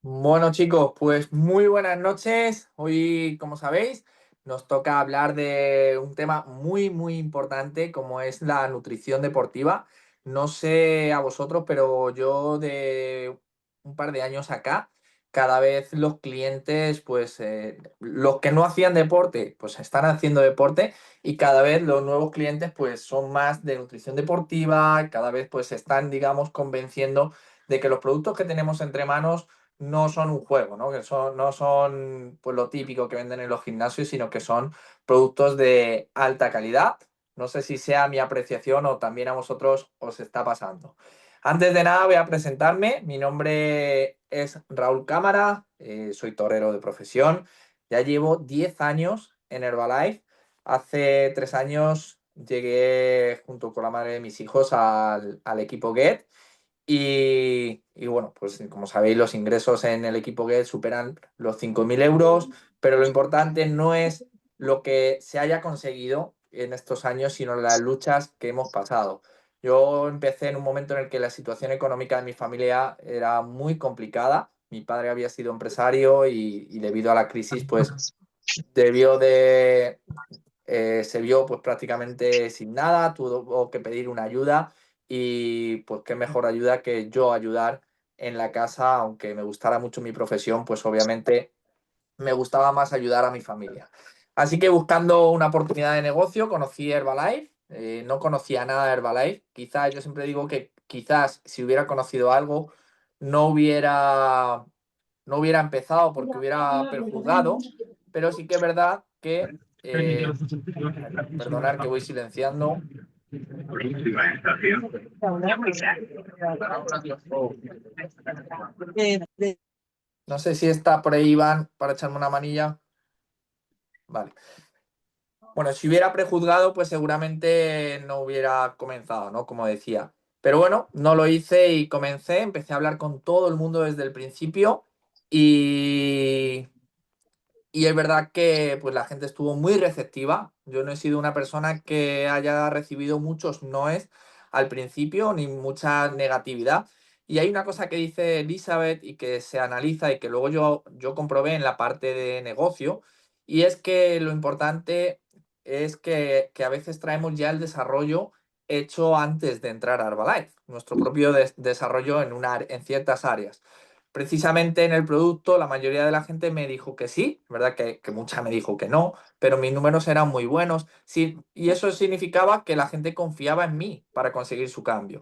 Bueno, chicos, pues muy buenas noches. Hoy, como sabéis, nos toca hablar de un tema muy importante como es la nutrición deportiva. No sé a vosotros, pero yo de un par de años acá, cada vez los clientes, pues los que no hacían deporte, pues están haciendo deporte y cada vez los nuevos clientes, pues son más de nutrición deportiva, cada vez pues están, digamos, convenciendo de que los productos que tenemos entre manos no son un juego, ¿no? No son pues lo típico que venden en los gimnasios, sino que son productos de alta calidad. No sé si sea mi apreciación o también a vosotros os está pasando. Antes de nada voy a presentarme. Mi nombre es Raúl Cámara, soy torero de profesión. Ya llevo 10 años en Herbalife. Hace 3 años llegué junto con la madre de mis hijos al equipo Get y bueno, pues como sabéis, los ingresos en el equipo Get superan los 5.000 euros, pero lo importante no es lo que se haya conseguido en estos años, sino las luchas que hemos pasado. Yo empecé en un momento en el que la situación económica de mi familia era muy complicada. Mi padre había sido empresario y debido a la crisis, pues debió de, se vio pues prácticamente sin nada, tuvo que pedir una ayuda y pues qué mejor ayuda que yo ayudar en la casa, aunque me gustara mucho mi profesión, pues obviamente me gustaba más ayudar a mi familia. Así que buscando una oportunidad de negocio, conocí Herbalife, no conocía nada de Herbalife, quizás yo siempre digo que quizás si hubiera conocido algo no hubiera, no hubiera empezado porque hubiera perjuzgado, pero sí que es verdad que perdonar que voy silenciando. No sé si está por ahí Iván para echarme una manilla. Vale. Bueno, si hubiera prejuzgado, pues seguramente no hubiera comenzado, ¿no? Como decía. Pero bueno, no lo hice y comencé, empecé a hablar con todo el mundo desde el principio y Y es verdad que pues, la gente estuvo muy receptiva. Yo no he sido una persona que haya recibido muchos noes al principio, ni mucha negatividad. Y hay una cosa que dice Elizabeth y que se analiza y que luego yo comprobé en la parte de negocio, y es que lo importante es que a veces traemos ya el desarrollo hecho antes de entrar a Herbalife, nuestro propio desarrollo en ciertas áreas. Precisamente en el producto, la mayoría de la gente me dijo que sí, verdad que mucha me dijo que no, pero mis números eran muy buenos. Sí, y eso significaba que la gente confiaba en mí para conseguir su cambio.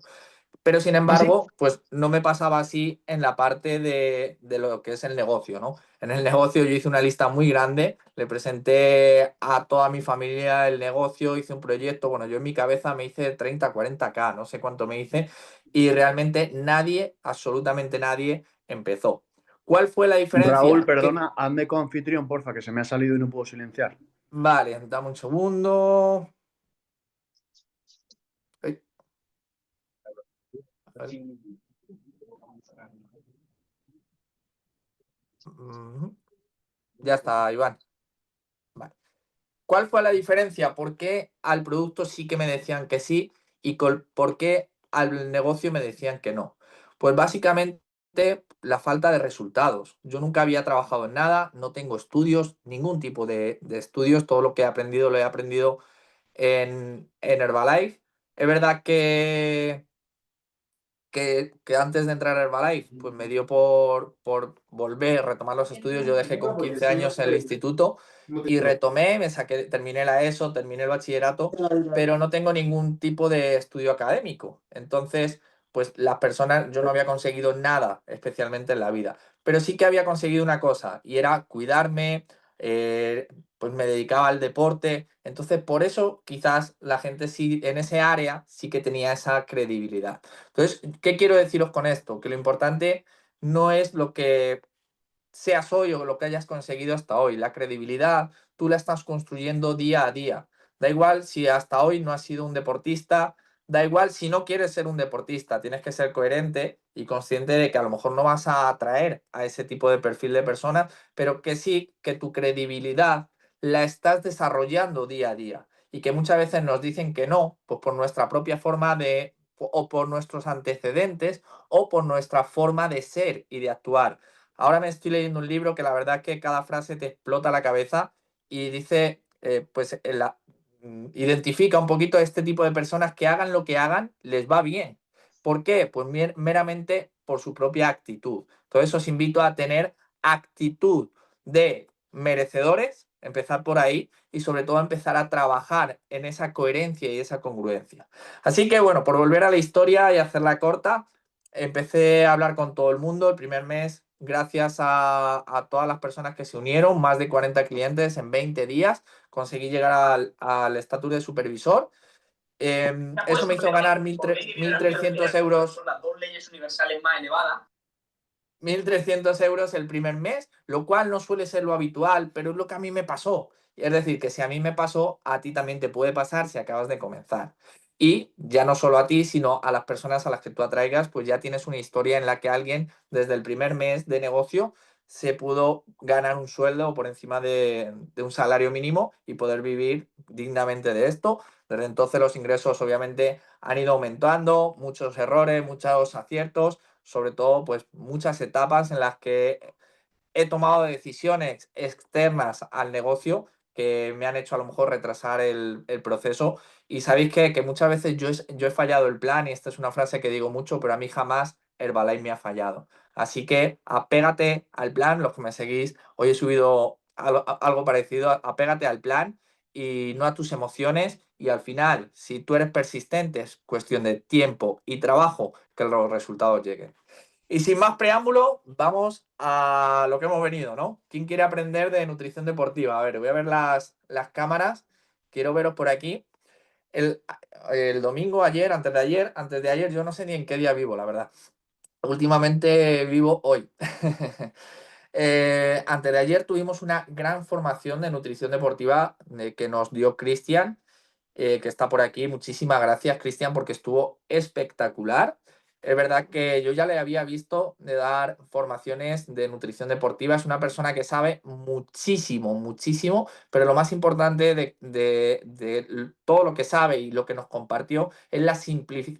Pero sin embargo, pues no me pasaba así en la parte de lo que es el negocio, ¿no? En el negocio yo hice una lista muy grande, le presenté a toda mi familia el negocio, hice un proyecto, bueno, yo en mi cabeza me hice 30 40K, no sé cuánto me hice, y realmente nadie, absolutamente nadie, empezó. ¿Cuál fue la Raúl, diferencia? Que, perdona, hazme coanfitrión, porfa, que se me ha salido y no puedo silenciar. vale, dame un segundo. Ay, a ver. Ujú. Ya está, Iván. Vale. ¿Cuál fue la diferencia? ¿Por qué al producto sí que me decían que sí y por qué al negocio me decían que no? Pues básicamente la falta de resultados. Yo nunca había trabajado en nada, no tengo estudios, ningún tipo de estudios, todo lo que he aprendido lo he aprendido en Herbalife. Es verdad que antes de entrar a Herbalife, pues me dio por volver a retomar los estudios. Yo dejé con 15 años el instituto y retomé, me saqué, terminé la ESO, terminé el bachillerato, pero no tengo ningún tipo de estudio académico. Entonces, pues las personas, yo no había conseguido nada especialmente en la vida, pero sí que había conseguido una cosa y era cuidarme, pues me dedicaba al deporte. Entonces, por eso quizás la gente sí, en ese área sí que tenía esa credibilidad. Entonces, ¿qué quiero deciros con esto? Que lo importante no es lo que seas hoy o lo que hayas conseguido hasta hoy. La credibilidad tú la estás construyendo día a día. Da igual si hasta hoy no has sido un deportista, da igual si no quieres ser un deportista, tienes que ser coherente y consciente de que a lo mejor no vas a atraer a ese tipo de perfil de personas, pero que sí que tu credibilidad la estás desarrollando día a día y que muchas veces nos dicen que no, pues por nuestra propia forma de o por nuestros antecedentes o por nuestra forma de ser y de actuar. Ahora me estoy leyendo un libro que la verdad es que cada frase te explota la cabeza y dice, pues identifica un poquito a este tipo de personas que hagan lo que hagan, les va bien. ¿Por qué? Pues meramente por su propia actitud. Entonces os invito a tener actitud de merecedores, empezar por ahí y sobre todo empezar a trabajar en esa coherencia y esa congruencia. Así que bueno, por volver a la historia y hacerla corta, empecé a hablar con todo el mundo el primer mes, gracias a todas las personas que se unieron, más de 40 clientes en 20 días, conseguí llegar al estatus de supervisor. ¿Puedes Eso me hizo repetir ganar por ley de Murphy, 1.300 euros son las dos leyes universales más elevadas? 1.300 euros el primer mes, lo cual no suele ser lo habitual, pero es lo que a mí me pasó. Es decir, que si a mí me pasó, a ti también te puede pasar si acabas de comenzar. Y ya no solo a ti, sino a las personas a las que tú atraigas, pues ya tienes una historia en la que alguien desde el primer mes de negocio se pudo ganar un sueldo por encima de un salario mínimo y poder vivir dignamente de esto. Desde entonces los ingresos obviamente han ido aumentando, muchos errores, muchos aciertos, sobre todo pues muchas etapas en las que he tomado decisiones externas al negocio que me han hecho a lo mejor retrasar el proceso. Y sabéis que muchas veces yo he fallado el plan, y esta es una frase que digo mucho, pero a mí jamás Herbalife me ha fallado. Así que apégate al plan, los que me seguís, hoy he subido algo parecido, apégate al plan y no a tus emociones. Y al final, si tú eres persistente, es cuestión de tiempo y trabajo que los resultados lleguen. Y sin más preámbulo, vamos a lo que hemos venido, ¿no? ¿Quién quiere aprender de nutrición deportiva? A ver, voy a ver las cámaras. Quiero veros por aquí. El, el domingo, antes de ayer, yo no sé ni en qué día vivo, la verdad. Últimamente vivo hoy. Antes de ayer tuvimos una gran formación de nutrición deportiva que nos dio Cristian, que está por aquí. Muchísimas gracias, Cristian, porque estuvo espectacular. Es verdad que yo ya le había visto de dar formaciones de nutrición deportiva. Es una persona que sabe muchísimo, muchísimo, pero lo más importante de todo lo que sabe y lo que nos compartió es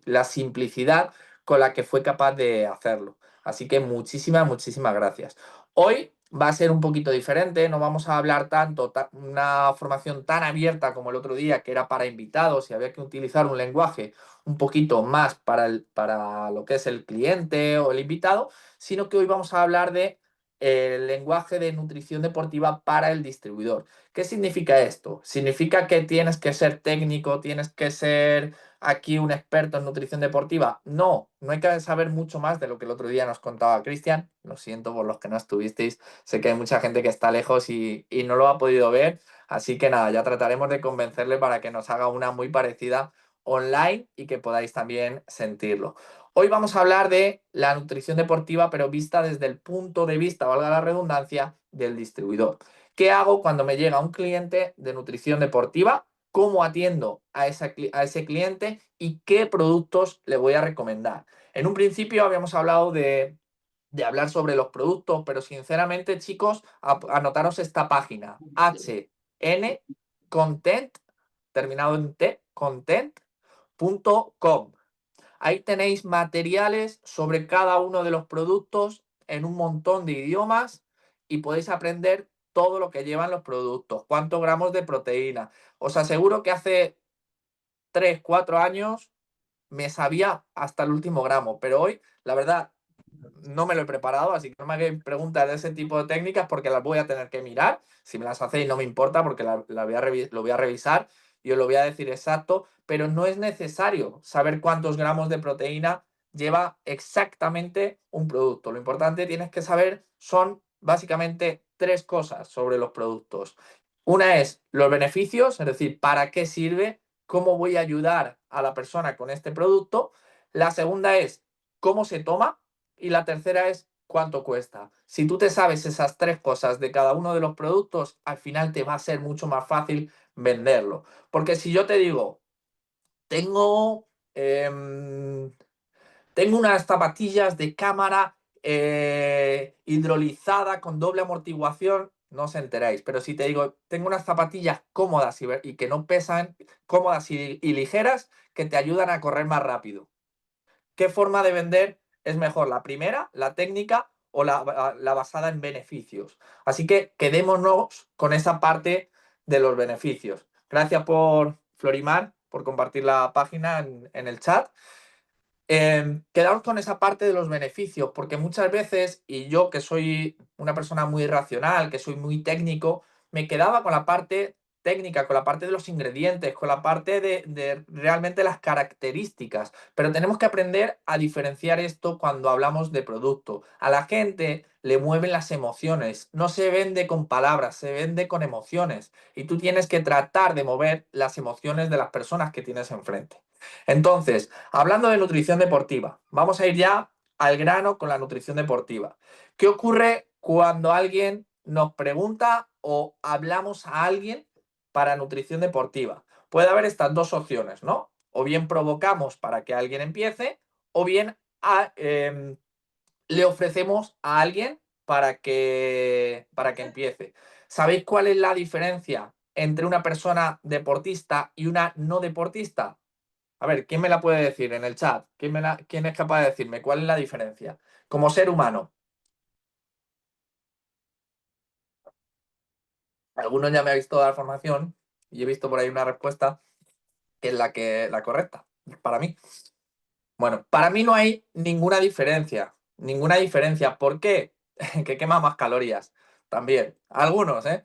la simplicidad con la que fue capaz de hacerlo. Así que muchísimas, muchísimas gracias. Hoy va a ser un poquito diferente, no vamos a hablar tanto, una formación tan abierta como el otro día, que era para invitados y había que utilizar un lenguaje un poquito más para lo que es el cliente o el invitado, sino que hoy vamos a hablar de el lenguaje de nutrición deportiva para el distribuidor. ¿Qué significa esto? ¿Significa que tienes que ser técnico, tienes que ser aquí un experto en nutrición deportiva? No, no hay que saber mucho más de lo que el otro día nos contaba Cristian. Lo siento por los que no estuvisteis. Sé que hay mucha gente que está lejos y no lo ha podido ver. Así que nada, ya trataremos de convencerle para que nos haga una muy parecida online y que podáis también sentirlo. Hoy vamos a hablar de la nutrición deportiva, pero vista desde el punto de vista, valga la redundancia, del distribuidor. ¿Qué hago cuando me llega un cliente de nutrición deportiva? ¿Cómo atiendo a ese cliente y qué productos le voy a recomendar? En un principio habíamos hablado de hablar sobre los productos, pero sinceramente, chicos, anotaros esta página, HN Content, terminado en T, content.com. Ahí tenéis materiales sobre cada uno de los productos en un montón de idiomas y podéis aprender todo lo que llevan los productos, cuántos gramos de proteína. Os aseguro que hace 3 4 años me sabía hasta el último gramo, pero hoy, la verdad, no me lo he preparado, así que no me hagáis preguntas de ese tipo de técnicas porque las voy a tener que mirar. Si me las hacéis no me importa porque lo voy a revisar y os lo voy a decir exacto, pero no es necesario saber cuántos gramos de proteína lleva exactamente un producto. Lo importante tienes que saber son básicamente tres cosas sobre los productos. Una es los beneficios, es decir, para qué sirve, cómo voy a ayudar a la persona con este producto. La segunda es cómo se toma y la tercera es cuánto cuesta. Si tú te sabes esas tres cosas de cada uno de los productos, al final te va a ser mucho más fácil venderlo. Porque si yo te digo, tengo, em, tengo unas zapatillas de cámara hidrolizada con doble amortiguación, no os enteráis. Pero si te digo, tengo unas zapatillas cómodas y que no pesan, cómodas y ligeras, que te ayudan a correr más rápido. ¿Qué forma de vender es mejor? ¿La primera, la técnica o la basada en beneficios. Así que quedémonos con esa parte de los beneficios. Gracias por, Florimar, por compartir la página en el chat. Quedaros con esa parte de los beneficios, porque muchas veces, y yo que soy una persona muy racional, que soy muy técnico, me quedaba con la parte técnica, con la parte de los ingredientes, con la parte de realmente las características, pero tenemos que aprender a diferenciar esto cuando hablamos de producto. A la gente le mueven las emociones, no se vende con palabras, se vende con emociones, y tú tienes que tratar de mover las emociones de las personas que tienes enfrente. Entonces, hablando de nutrición deportiva, vamos a ir ya al grano con la nutrición deportiva. ¿Qué ocurre cuando alguien nos pregunta o hablamos a alguien para nutrición deportiva? Puede haber estas dos opciones, ¿no? O bien provocamos para que alguien empiece, o bien le ofrecemos a alguien para que empiece. ¿Sabéis cuál es la diferencia entre una persona deportista y una no deportista? A ver, ¿quién me la puede decir en el chat? ¿Quién es capaz de decirme cuál es la diferencia? Como ser humano. Algunos ya me habéis visto dar formación y he visto por ahí una respuesta que es la correcta, para mí. Bueno, para mí no hay ninguna diferencia. Ninguna diferencia. ¿Por qué? Que quema más calorías. También. Algunos, ¿eh?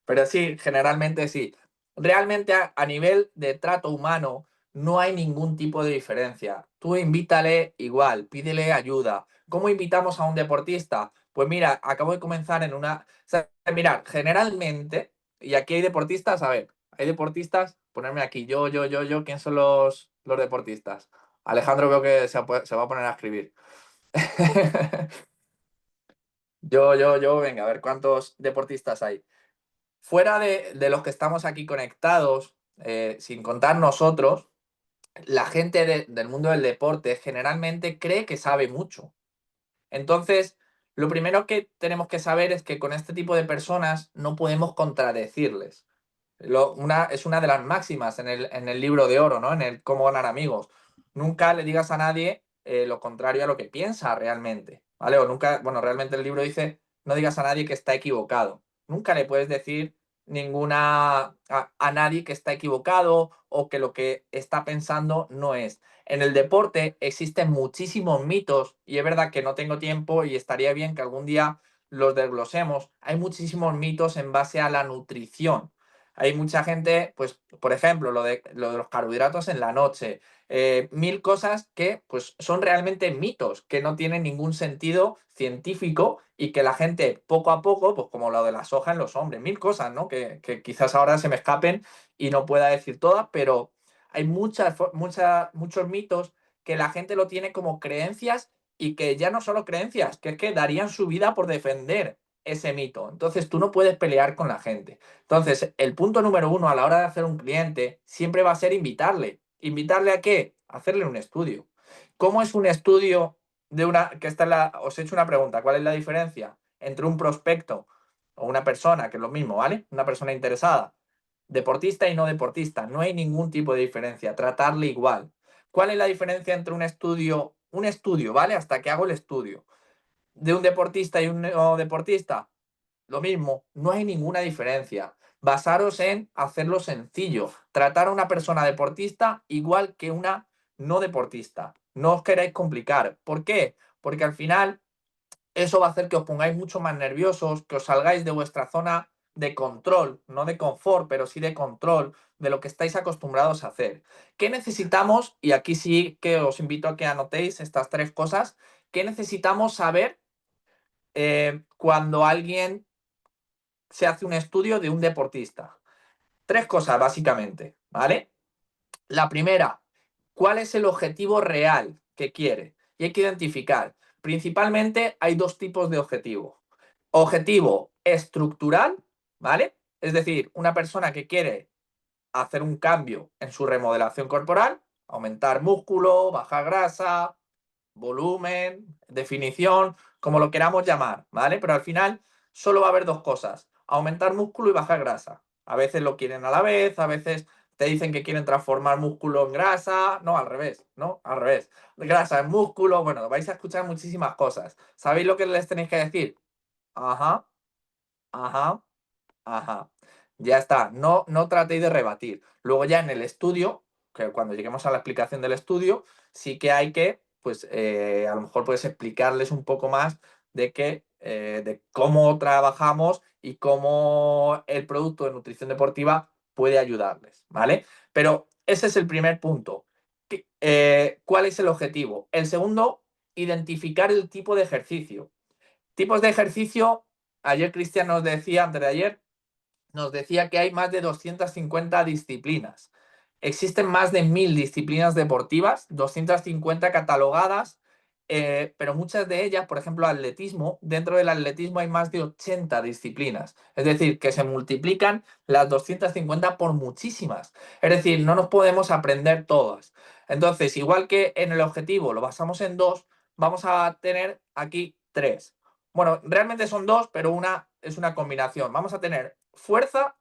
Pero sí, generalmente sí. Realmente a nivel de trato humano no hay ningún tipo de diferencia. Tú invítale igual, pídele ayuda. ¿Cómo invitamos a un deportista? Pues mira, acabo de comenzar en una... O sea, mirad, generalmente, y aquí hay deportistas, a ver, hay deportistas, ponerme aquí, yo, ¿quién son los deportistas? Alejandro veo que se va a poner a escribir. Venga, a ver cuántos deportistas hay. Fuera de los que estamos aquí conectados, sin contar nosotros, la gente del mundo del deporte generalmente cree que sabe mucho. Entonces, lo primero que tenemos que saber es que con este tipo de personas no podemos contradecirles. Es una de las máximas en el libro de oro, ¿no? En el cómo ganar amigos. Nunca le digas a nadie lo contrario a lo que piensa realmente, ¿vale? O nunca, bueno, realmente el libro dice, no digas a nadie que está equivocado. Nunca le puedes decir a nadie que está equivocado o que lo que está pensando no es. En el deporte existen muchísimos mitos y es verdad que no tengo tiempo y estaría bien que algún día los desglosemos. Hay muchísimos mitos en base a la nutrición. Hay mucha gente, pues, por ejemplo, lo de los carbohidratos en la noche, mil cosas que pues, son realmente mitos, que no tienen ningún sentido científico y que la gente poco a poco, pues como lo de la soja en los hombres, mil cosas, ¿no? Que quizás ahora se me escapen y no pueda decir todas, pero hay muchos mitos que la gente lo tiene como creencias y que ya no solo creencias, que es que darían su vida por defender ese mito. Entonces tú no puedes pelear con la gente. Entonces, el punto número uno a la hora de hacer un cliente siempre va a ser invitarle. ¿Invitarle a qué? A hacerle un estudio. ¿Cómo es un estudio de una... que está en la... Os he hecho una pregunta. ¿Cuál es la diferencia entre un prospecto o una persona, que es lo mismo, ¿vale? Una persona interesada, deportista y no deportista? No hay ningún tipo de diferencia. Tratarle igual. ¿Cuál es la diferencia entre un estudio, ¿vale? Hasta que hago el estudio, de un deportista y un no deportista? Lo mismo, no hay ninguna diferencia. Basaros en hacerlo sencillo. Tratar a una persona deportista igual que una no deportista. No os queráis complicar. ¿Por qué? Porque al final eso va a hacer que os pongáis mucho más nerviosos, que os salgáis de vuestra zona de control, no de confort, pero sí de control de lo que estáis acostumbrados a hacer. ¿Qué necesitamos? Y aquí sí que os invito a que anotéis estas tres cosas. ¿Qué necesitamos saber cuando alguien se hace un estudio de un deportista? Tres cosas, básicamente, ¿vale? La primera, ¿cuál es el objetivo real que quiere? Y hay que identificar. Principalmente hay dos tipos de objetivo. Objetivo estructural, ¿vale? Es decir, una persona que quiere hacer un cambio en su remodelación corporal, aumentar músculo, bajar grasa, volumen, definición, como lo queramos llamar, ¿vale? Pero al final solo va a haber dos cosas: aumentar músculo y bajar grasa. A veces lo quieren a la vez, a veces te dicen que quieren transformar músculo en grasa, no, al revés, ¿no? Al revés. Grasa en músculo, bueno, vais a escuchar muchísimas cosas. ¿Sabéis lo que les tenéis que decir? Ajá, ajá, ajá. Ya está, no tratéis de rebatir. Luego ya en el estudio, que cuando lleguemos a la explicación del estudio, sí que hay que, pues, a lo mejor puedes explicarles un poco más de cómo trabajamos y cómo el producto de nutrición deportiva puede ayudarles, ¿vale? Pero ese es el primer punto. ¿Cuál es el objetivo? El segundo, identificar el tipo de ejercicio. Tipos de ejercicio, ayer Cristian nos decía, antes de ayer, nos decía que hay más de 250 disciplinas. Existen más de 1000 disciplinas deportivas, 250 catalogadas, pero muchas de ellas, por ejemplo, atletismo, dentro del atletismo hay más de 80 disciplinas. Es decir, que se multiplican las 250 por muchísimas. Es decir, no nos podemos aprender todas. Entonces, igual que en el objetivo lo basamos en dos, vamos a tener aquí tres. Bueno, realmente son dos, pero una es una combinación. Vamos a tener fuerza,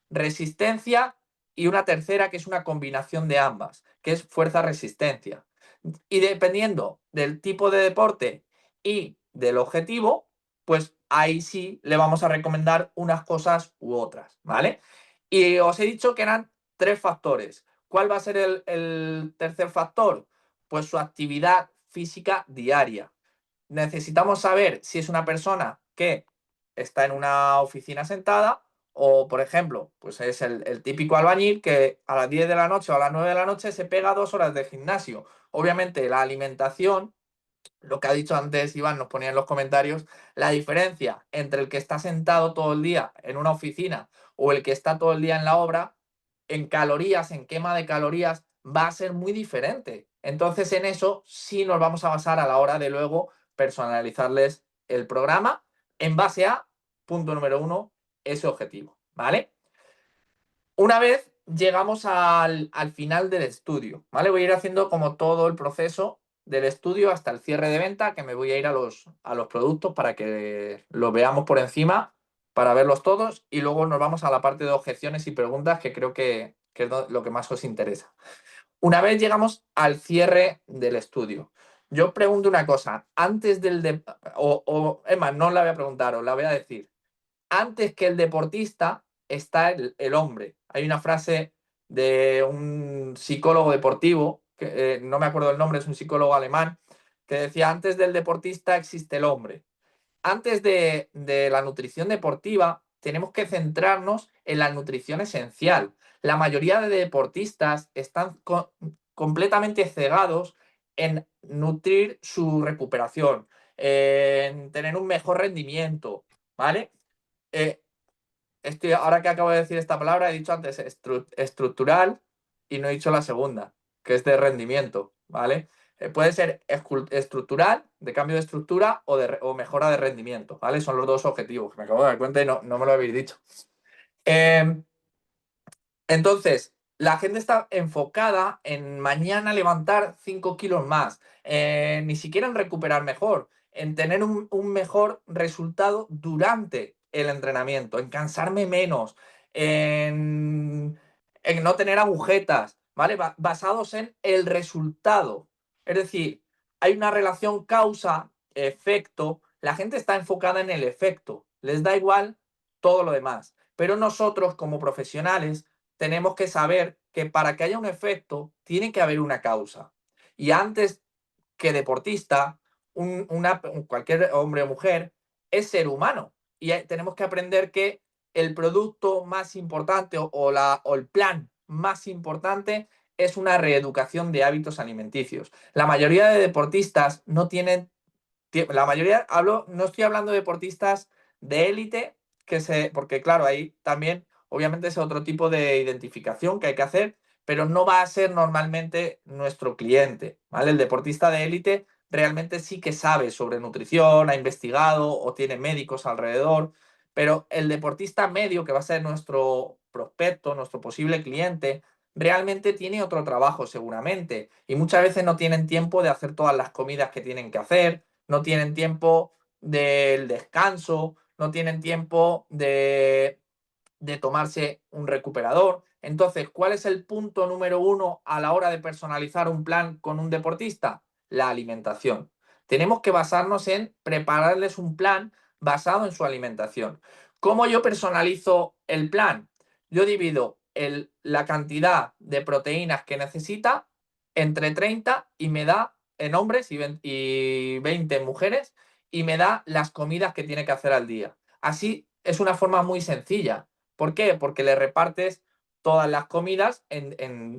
resistencia y una tercera que es una combinación de ambas, que es fuerza-resistencia. Y dependiendo del tipo de deporte y del objetivo, pues ahí sí le vamos a recomendar unas cosas u otras, ¿vale? Y os he dicho que eran tres factores. ¿Cuál va a ser el tercer factor? Pues su actividad física diaria. Necesitamos saber si es una persona que está en una oficina sentada o, por ejemplo, pues es el típico albañil que a las 10 de la noche o a las 9 de la noche se pega 2 horas de gimnasio. Obviamente la alimentación, lo que ha dicho antes Iván, nos ponía en los comentarios, la diferencia entre el que está sentado todo el día en una oficina o el que está todo el día en la obra, en calorías, en quema de calorías, va a ser muy diferente. Entonces, en eso sí nos vamos a basar a la hora de luego personalizarles el programa en base a, punto número uno, ese objetivo, ¿vale? Una vez llegamos al final del estudio, ¿vale? Voy a ir haciendo como todo el proceso del estudio hasta el cierre de venta, que me voy a ir a los productos para que los veamos por encima, para verlos todos, y luego nos vamos a la parte de objeciones y preguntas, que creo que es lo que más os interesa. Una vez llegamos al cierre del estudio, yo pregunto una cosa, antes es más, no la voy a preguntar, os la voy a decir. Antes que el deportista está el hombre. Hay una frase de un psicólogo deportivo, que no me acuerdo el nombre, es un psicólogo alemán, que decía, antes del deportista existe el hombre. Antes de la nutrición deportiva, tenemos que centrarnos en la nutrición esencial. La mayoría de deportistas están completamente cegados en nutrir su recuperación, en tener un mejor rendimiento, ¿vale? Eh, ahora que acabo de decir esta palabra, he dicho antes estructural y no he dicho la segunda, que es de rendimiento, ¿vale? Puede ser estructural, de cambio de estructura o mejora de rendimiento, ¿vale? Son los dos objetivos, que me acabo de dar cuenta y no me lo habéis dicho. Entonces, la gente está enfocada en mañana levantar 5 kilos más, ni siquiera en recuperar mejor, en tener un mejor resultado durante el entrenamiento, en cansarme menos, en no tener agujetas, ¿vale? Basados en el resultado. Es decir, hay una relación causa-efecto, la gente está enfocada en el efecto, les da igual todo lo demás, pero nosotros como profesionales tenemos que saber que para que haya un efecto tiene que haber una causa. Y antes que deportista, cualquier hombre o mujer es ser humano. Y tenemos que aprender que el producto más importante o el plan más importante es una reeducación de hábitos alimenticios. La mayoría de deportistas no tienen, la mayoría, no estoy hablando de deportistas de élite, porque claro, ahí también obviamente es otro tipo de identificación que hay que hacer, pero no va a ser normalmente nuestro cliente, ¿vale? El deportista de élite realmente sí que sabe sobre nutrición, ha investigado o tiene médicos alrededor, pero el deportista medio, que va a ser nuestro prospecto, nuestro posible cliente, realmente tiene otro trabajo seguramente y muchas veces no tienen tiempo de hacer todas las comidas que tienen que hacer, no tienen tiempo del descanso, no tienen tiempo de tomarse un recuperador. Entonces, ¿cuál es el punto número uno a la hora de personalizar un plan con un deportista? La alimentación. Tenemos que basarnos en prepararles un plan basado en su alimentación. ¿Cómo yo personalizo el plan? Yo divido la cantidad de proteínas que necesita entre 30 y me da en hombres y 20 en mujeres y me da las comidas que tiene que hacer al día. Así es una forma muy sencilla. ¿Por qué? Porque le repartes todas las comidas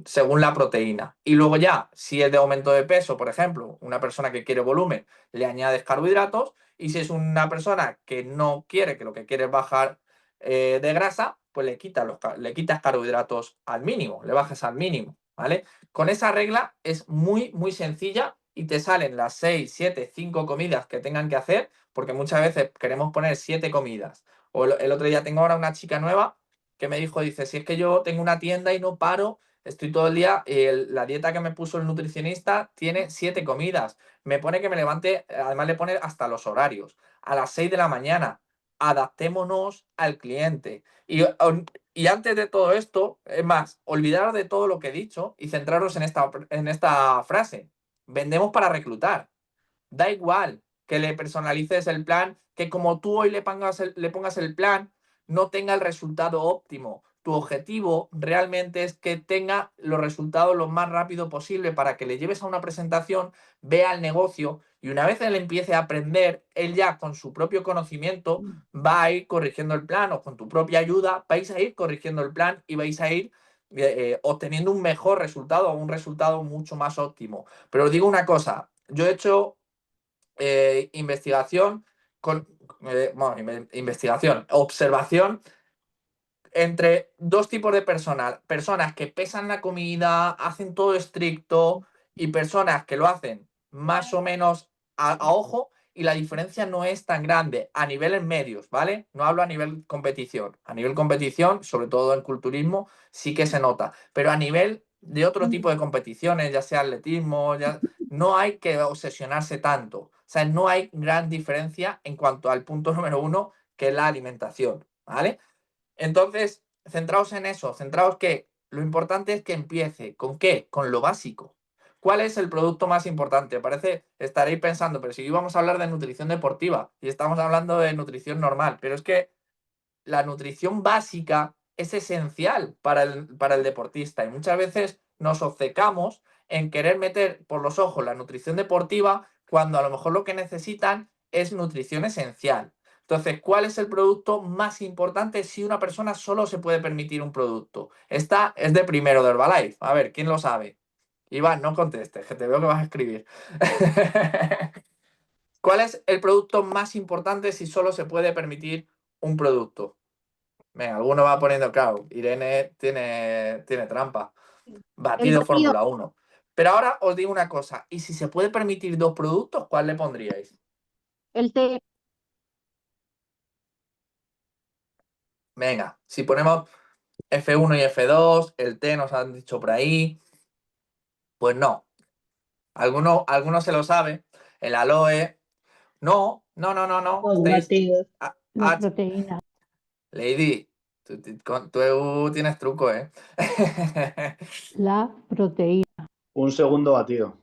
según la proteína. Y luego ya, si es de aumento de peso, por ejemplo, una persona que quiere volumen, le añades carbohidratos. Y si es una persona que no quiere, que lo que quiere es bajar de grasa, pues le quitas carbohidratos al mínimo, le bajas al mínimo, ¿vale? Con esa regla es muy, muy sencilla y te salen las 6, 7, 5 comidas que tengan que hacer, porque muchas veces queremos poner 7 comidas. O el otro día tengo ahora una chica nueva que me dijo, dice, si es que yo tengo una tienda y no paro, estoy todo el día, la dieta que me puso el nutricionista tiene 7 comidas. Me pone que me levante, además le pone hasta los horarios, a las 6 de la mañana. Adaptémonos al cliente. Y antes de todo esto, es más, olvidaros de todo lo que he dicho y centraros en esta frase. Vendemos para reclutar. Da igual que le personalices el plan, que como tú hoy le pongas el plan, no tenga el resultado óptimo. Tu objetivo realmente es que tenga los resultados lo más rápido posible para que le lleves a una presentación, vea el negocio y una vez él empiece a aprender, él ya con su propio conocimiento va a ir corrigiendo el plan o con tu propia ayuda vais a ir corrigiendo el plan y vais a ir obteniendo un mejor resultado o un resultado mucho más óptimo. Pero os digo una cosa, yo he hecho investigación investigación, observación entre dos tipos de personas. Personas que pesan la comida, hacen todo estricto y personas que lo hacen más o menos a ojo y la diferencia no es tan grande a niveles medios, ¿vale? No hablo a nivel competición. A nivel competición, sobre todo en culturismo, sí que se nota. Pero a nivel de otro tipo de competiciones, ya sea atletismo, no hay que obsesionarse tanto. O sea, no hay gran diferencia en cuanto al punto número uno, que es la alimentación, ¿vale? Entonces, centraos en eso, centraos que lo importante es que empiece. ¿Con qué? Con lo básico. ¿Cuál es el producto más importante? Parece, estaréis pensando, pero si íbamos a hablar de nutrición deportiva y estamos hablando de nutrición normal, pero es que la nutrición básica es esencial para el deportista y muchas veces nos obcecamos en querer meter por los ojos la nutrición deportiva cuando a lo mejor lo que necesitan es nutrición esencial. Entonces, ¿cuál es el producto más importante si una persona solo se puede permitir un producto? Esta es de primero de Herbalife. A ver, ¿quién lo sabe? Iván, no contestes, que te veo que vas a escribir. ¿Cuál es el producto más importante si solo se puede permitir un producto? Venga, alguno va poniendo, claro, Irene tiene trampa. El Batido batido, Fórmula 1. Pero ahora os digo una cosa, y si se puede permitir dos productos, ¿cuál le pondríais? el té, Venga, si ponemos F1 y F2, el T nos han dicho por ahí, pues no. Alguno se lo sabe, el aloe. No, no, no, no, no. Los Estáis. batidos. la proteína, Lady, tú tienes truco, ¿eh? la proteína. Un segundo batido.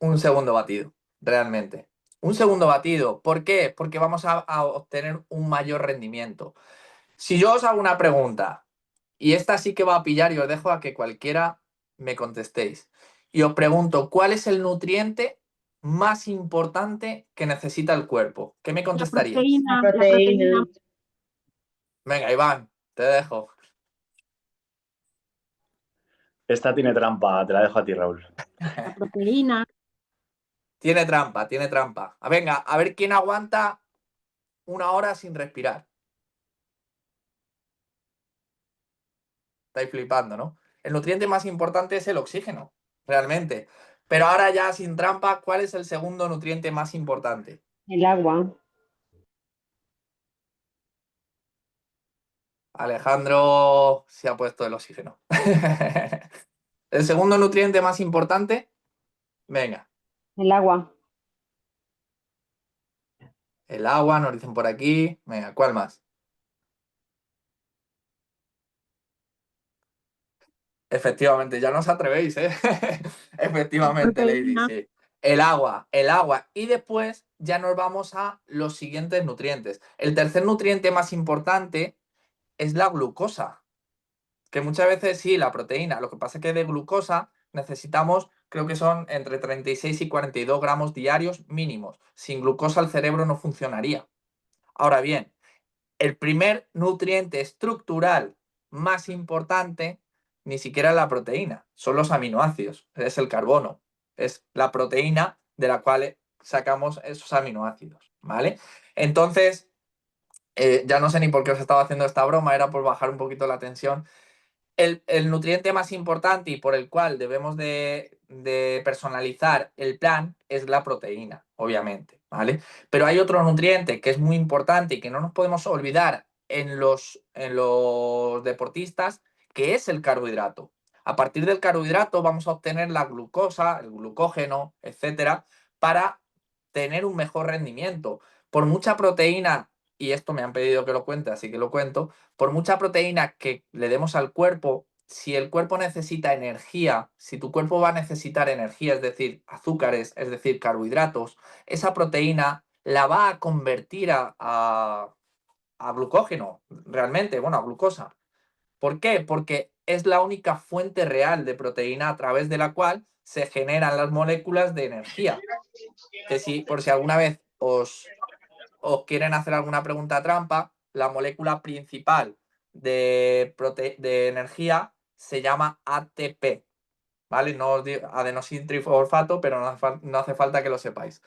Un segundo batido, realmente. Un segundo batido. ¿Por qué? Porque vamos a obtener un mayor rendimiento. Si yo os hago una pregunta, y esta sí que va a pillar y os dejo a que cualquiera me contestéis, y os pregunto, ¿cuál es el nutriente más importante que necesita el cuerpo? ¿Qué me La contestaríais? La la proteína, proteína. Venga, Iván, te dejo. Esta tiene trampa, te la dejo a ti, Raúl. la proteína, Tiene trampa, tiene trampa. Venga, a ver quién aguanta una hora sin respirar. Estáis flipando, ¿no? El nutriente más importante es el oxígeno, realmente. Pero ahora ya sin trampa, ¿cuál es el segundo nutriente más importante? El agua. Alejandro se ha puesto el oxígeno. El segundo nutriente más importante, venga, El agua. el agua, nos dicen por aquí. Venga, ¿cuál más? Efectivamente, ya no os atrevéis, ¿eh? Efectivamente, Lady, Proteína. sí. El agua. Y después ya nos vamos a los siguientes nutrientes. El tercer nutriente más importante es la glucosa, que muchas veces sí, la proteína. Lo que pasa es que de glucosa necesitamos, creo que son entre 36 y 42 gramos diarios mínimos. Sin glucosa el cerebro no funcionaría. Ahora bien, el primer nutriente estructural más importante ni siquiera es la proteína, son los aminoácidos, es el carbono, es la proteína de la cual sacamos esos aminoácidos, ¿vale? Entonces, ya no sé ni por qué os estaba haciendo esta broma, era por bajar un poquito la tensión. El nutriente más importante y por el cual debemos de personalizar el plan es la proteína, obviamente, ¿vale? Pero hay otro nutriente que es muy importante y que no nos podemos olvidar en los deportistas, que es el carbohidrato. A partir del carbohidrato vamos a obtener la glucosa, el glucógeno, etcétera, para tener un mejor rendimiento. Por mucha proteína, y esto me han pedido que lo cuente, así que lo cuento, por mucha proteína que le demos al cuerpo, si el cuerpo necesita energía, si tu cuerpo va a necesitar energía, es decir, azúcares, es decir, carbohidratos, esa proteína la va a convertir a glucógeno, realmente, bueno, a glucosa. ¿Por qué? Porque es la única fuente real de proteína a través de la cual se generan las moléculas de energía. Que si, por si alguna vez os quieren hacer alguna pregunta trampa, la molécula principal de energía se llama ATP, ¿vale? No os digo adenosín trifosfato, pero no hace falta que lo sepáis.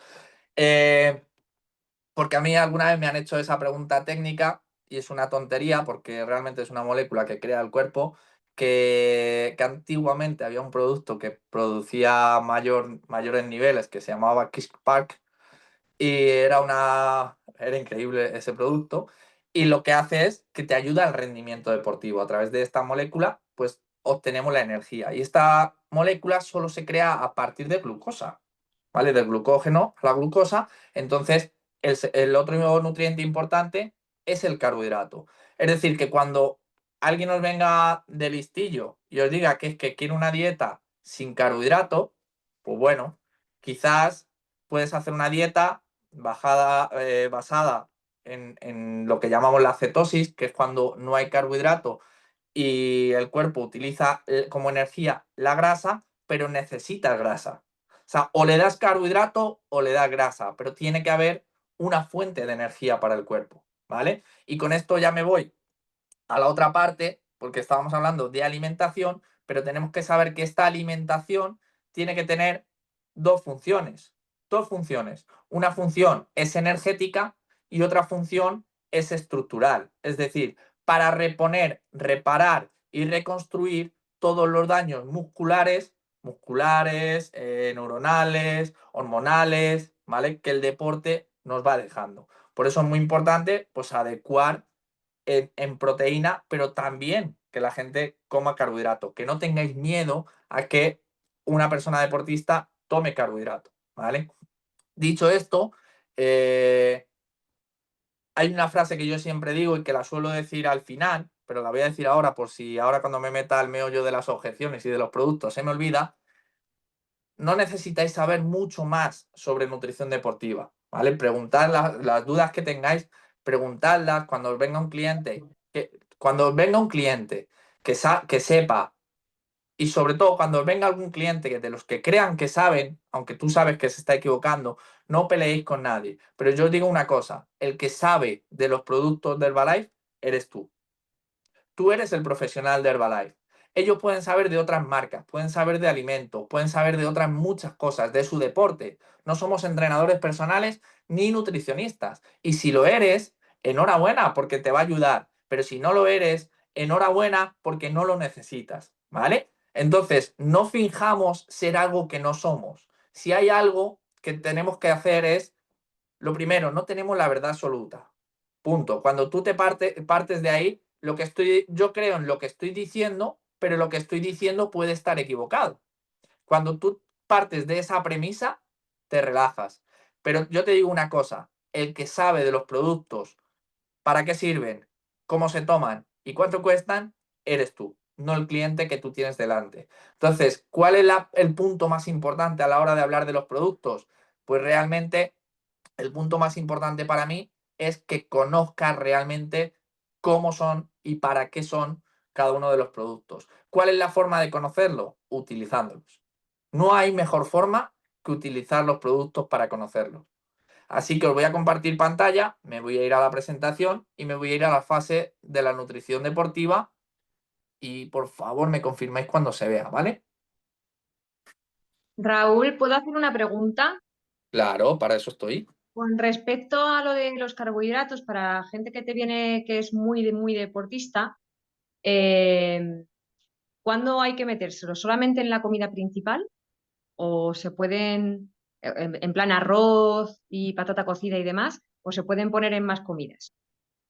Porque a mí alguna vez me han hecho esa pregunta técnica y es una tontería porque realmente es una molécula que crea el cuerpo, que antiguamente había un producto que producía mayores niveles que se llamaba Kiss Park, y era increíble ese producto. Y lo que hace es que te ayuda al rendimiento deportivo. A través de esta molécula, pues obtenemos la energía. Y esta molécula solo se crea a partir de glucosa, ¿vale? Del glucógeno a la glucosa. Entonces, el otro nutriente importante es el carbohidrato. Es decir, que cuando alguien os venga de listillo y os diga que es que quiere una dieta sin carbohidrato, pues bueno, quizás puedes hacer una dieta basada en lo que llamamos la cetosis, que es cuando no hay carbohidrato y el cuerpo utiliza como energía la grasa, pero necesita grasa. O sea, o le das carbohidrato o le das grasa, pero tiene que haber una fuente de energía para el cuerpo, ¿vale? Y con esto ya me voy a la otra parte, porque estábamos hablando de alimentación, pero tenemos que saber que esta alimentación tiene que tener dos funciones. Dos funciones. Una función es energética y otra función es estructural. Es decir, para reponer, reparar y reconstruir todos los daños musculares, neuronales, hormonales, ¿vale? Que el deporte nos va dejando. Por eso es muy importante, pues, adecuar en proteína, pero también que la gente coma carbohidrato. Que no tengáis miedo a que una persona deportista tome carbohidrato, ¿vale? Dicho esto, hay una frase que yo siempre digo y que la suelo decir al final, pero la voy a decir ahora por si ahora cuando me meta al meollo de las objeciones y de los productos se me olvida. No necesitáis saber mucho más sobre nutrición deportiva, ¿vale? Preguntad las dudas que tengáis, preguntadlas cuando os venga un cliente, cuando os venga un cliente que sepa, y sobre todo cuando os venga algún cliente de los que crean que saben, aunque tú sabes que se está equivocando, no peleéis con nadie. Pero yo os digo una cosa, el que sabe de los productos de Herbalife eres tú. Tú eres el profesional de Herbalife. Ellos pueden saber de otras marcas, pueden saber de alimentos, pueden saber de otras muchas cosas, de su deporte. No somos entrenadores personales ni nutricionistas. Y si lo eres, enhorabuena porque te va a ayudar. Pero si no lo eres, enhorabuena porque no lo necesitas. ¿Vale? Entonces, no finjamos ser algo que no somos. Si hay algo que tenemos que hacer es, lo primero, no tenemos la verdad absoluta. Punto. Cuando tú te partes de ahí, yo creo en lo que estoy diciendo, pero lo que estoy diciendo puede estar equivocado. Cuando tú partes de esa premisa, te relajas. Pero yo te digo una cosa, el que sabe de los productos, para qué sirven, cómo se toman y cuánto cuestan, eres tú. no el cliente que tú tienes delante. Entonces, ¿cuál es el punto más importante a la hora de hablar de los productos? Pues realmente el punto más importante para mí es que conozcas realmente cómo son y para qué son cada uno de los productos. ¿Cuál es la forma de conocerlo? Utilizándolos. No hay mejor forma que utilizar los productos para conocerlos. Así que os voy a compartir pantalla, me voy a ir a la presentación y me voy a ir a la fase de la nutrición deportiva y por favor me confirmáis cuando se vea, ¿vale? Raúl, ¿puedo hacer una pregunta? Claro, para eso estoy. Con respecto a lo de los carbohidratos, para gente que te viene que es muy deportista, eh, ¿cuándo hay que metérselo? ¿Solamente en la comida principal? ¿O se pueden, en plan arroz y patata cocida y demás, o se pueden poner en más comidas?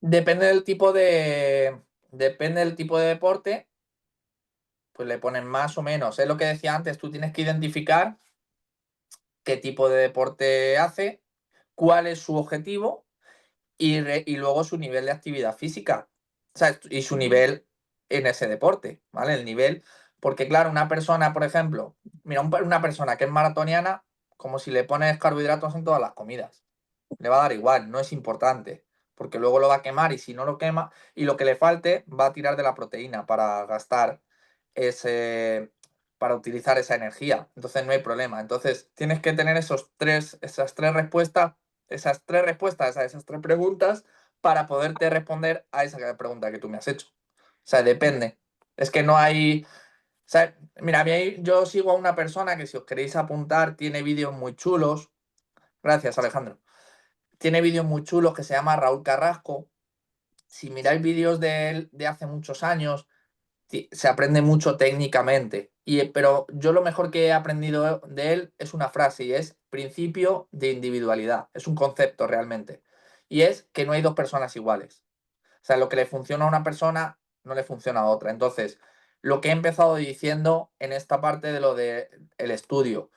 Depende del tipo de deporte, pues le ponen más o menos. Es lo que decía antes, tú tienes que identificar qué tipo de deporte hace, cuál es su objetivo y luego su nivel de actividad física, o sea, y su nivel en ese deporte, ¿vale? El nivel, porque claro, una persona, por ejemplo, mira, una persona que es maratoniana, como si le pones carbohidratos en todas las comidas. Le va a dar igual, no es importante, porque luego lo va a quemar y si no lo quema y lo que le falte va a tirar de la proteína para gastar para utilizar esa energía. Entonces no hay problema. Entonces tienes que tener esas tres respuestas a esas tres preguntas para poderte responder a esa pregunta que tú me has hecho. O sea, depende. Es que no hay. O sea, mira, yo sigo a una persona que si os queréis apuntar tiene vídeos muy chulos. Gracias, Alejandro. Tiene vídeos muy chulos que se llama Raúl Carrasco. Si miráis vídeos de él de hace muchos años, se aprende mucho técnicamente. Pero yo lo mejor que he aprendido de él es una frase y es principio de individualidad. Es un concepto realmente. Y es que no hay dos personas iguales. O sea, lo que le funciona a una persona no le funciona a otra. Entonces, lo que he empezado diciendo en esta parte de lo del estudio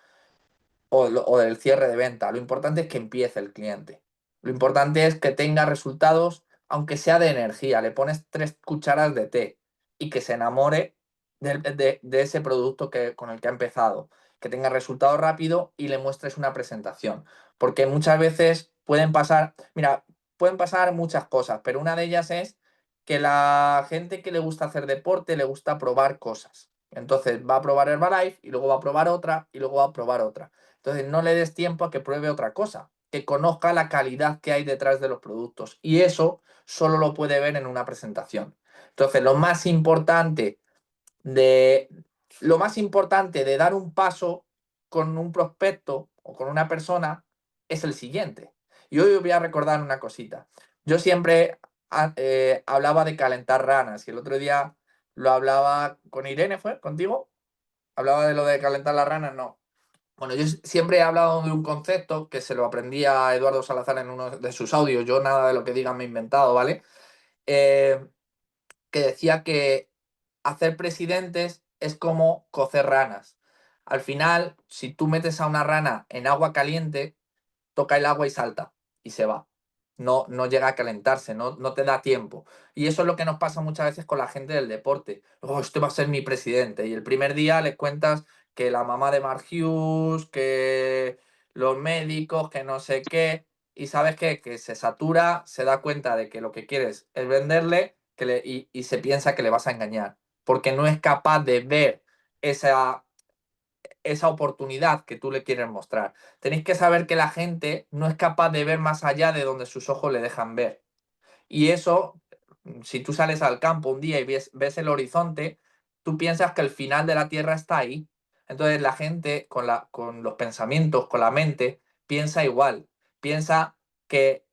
o del cierre de venta. Lo importante es que empiece el cliente. Lo importante es que tenga resultados, aunque sea de energía. Le pones 3 cucharas de té y que se enamore de ese producto con el que ha empezado. Que tenga resultado rápido y le muestres una presentación. Porque muchas veces pueden pasar muchas cosas, pero una de ellas es que la gente que le gusta hacer deporte le gusta probar cosas. Entonces va a probar Herbalife y luego va a probar otra y luego va a probar otra. Entonces, no le des tiempo a que pruebe otra cosa, que conozca la calidad que hay detrás de los productos. Y eso solo lo puede ver en una presentación. Entonces, de, lo más importante de dar un paso con un prospecto o con una persona es el siguiente. Y hoy os voy a recordar una cosita. Yo siempre hablaba de calentar ranas y el otro día lo hablaba con Irene, ¿fue? ¿Contigo? ¿Hablaba de lo de calentar las ranas? No. Bueno, yo siempre he hablado de un concepto que se lo aprendí a Eduardo Salazar en uno de sus audios. Yo nada de lo que digan me he inventado, ¿vale? Eh, que decía que hacer presidentes es como cocer ranas. Al final, si tú metes a una rana en agua caliente, toca el agua y salta y se va. No llega a calentarse, no te da tiempo. Y eso es lo que nos pasa muchas veces con la gente del deporte. Oh, este va a ser mi presidente. Y el primer día les cuentas que la mamá de Mark Hughes, que los médicos, que no sé qué. Y sabes qué, que se satura, se da cuenta de que lo que quieres es venderle y se piensa que le vas a engañar. Porque no es capaz de ver esa oportunidad que tú le quieres mostrar. Tenéis que saber que la gente no es capaz de ver más allá de donde sus ojos le dejan ver. Y eso, si tú sales al campo un día y ves el horizonte, tú piensas que el final de la Tierra está ahí. Entonces la gente con los pensamientos, con la mente, piensa igual. Piensa que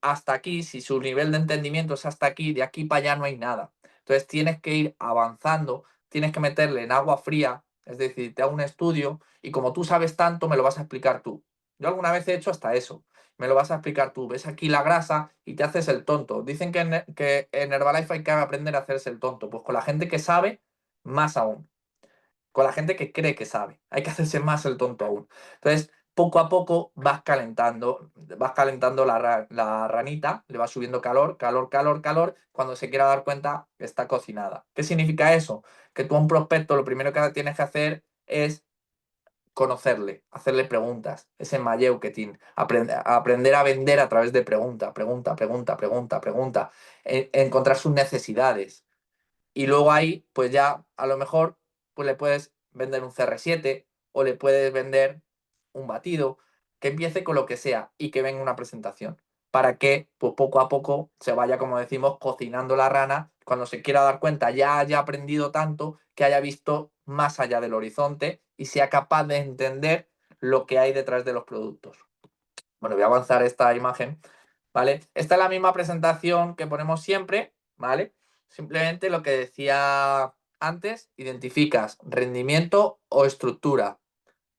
hasta aquí, si su nivel de entendimiento es hasta aquí, de aquí para allá no hay nada. Entonces tienes que ir avanzando, tienes que meterle en agua fría, es decir, te hago un estudio y como tú sabes tanto, me lo vas a explicar tú. Yo alguna vez he hecho hasta eso, me lo vas a explicar tú. Ves aquí la grasa y te haces el tonto. Dicen que en Herbalife hay que aprender a hacerse el tonto, pues con la gente que sabe, más aún. Con la gente que cree que sabe, hay que hacerse más el tonto aún. Entonces, poco a poco vas calentando. vas calentando la ranita, le vas subiendo calor, calor, calor, calor, cuando se quiera dar cuenta está cocinada. ¿Qué significa eso? Que tú a un prospecto lo primero que tienes que hacer es conocerle, hacerle preguntas, ese mayeu que tiene, aprender a vender a través de pregunta, pregunta, pregunta, pregunta, pregunta, encontrar sus necesidades. Y luego ahí, pues ya a lo mejor pues le puedes vender un CR7 o le puedes vender un batido, que empiece con lo que sea y que venga una presentación. Para que pues poco a poco se vaya, como decimos, cocinando la rana. Cuando se quiera dar cuenta ya haya aprendido tanto que haya visto más allá del horizonte y sea capaz de entender lo que hay detrás de los productos. Bueno, voy a avanzar esta imagen, ¿vale? Esta es la misma presentación que ponemos siempre, ¿vale? Simplemente lo que decía antes, identificas rendimiento o estructura.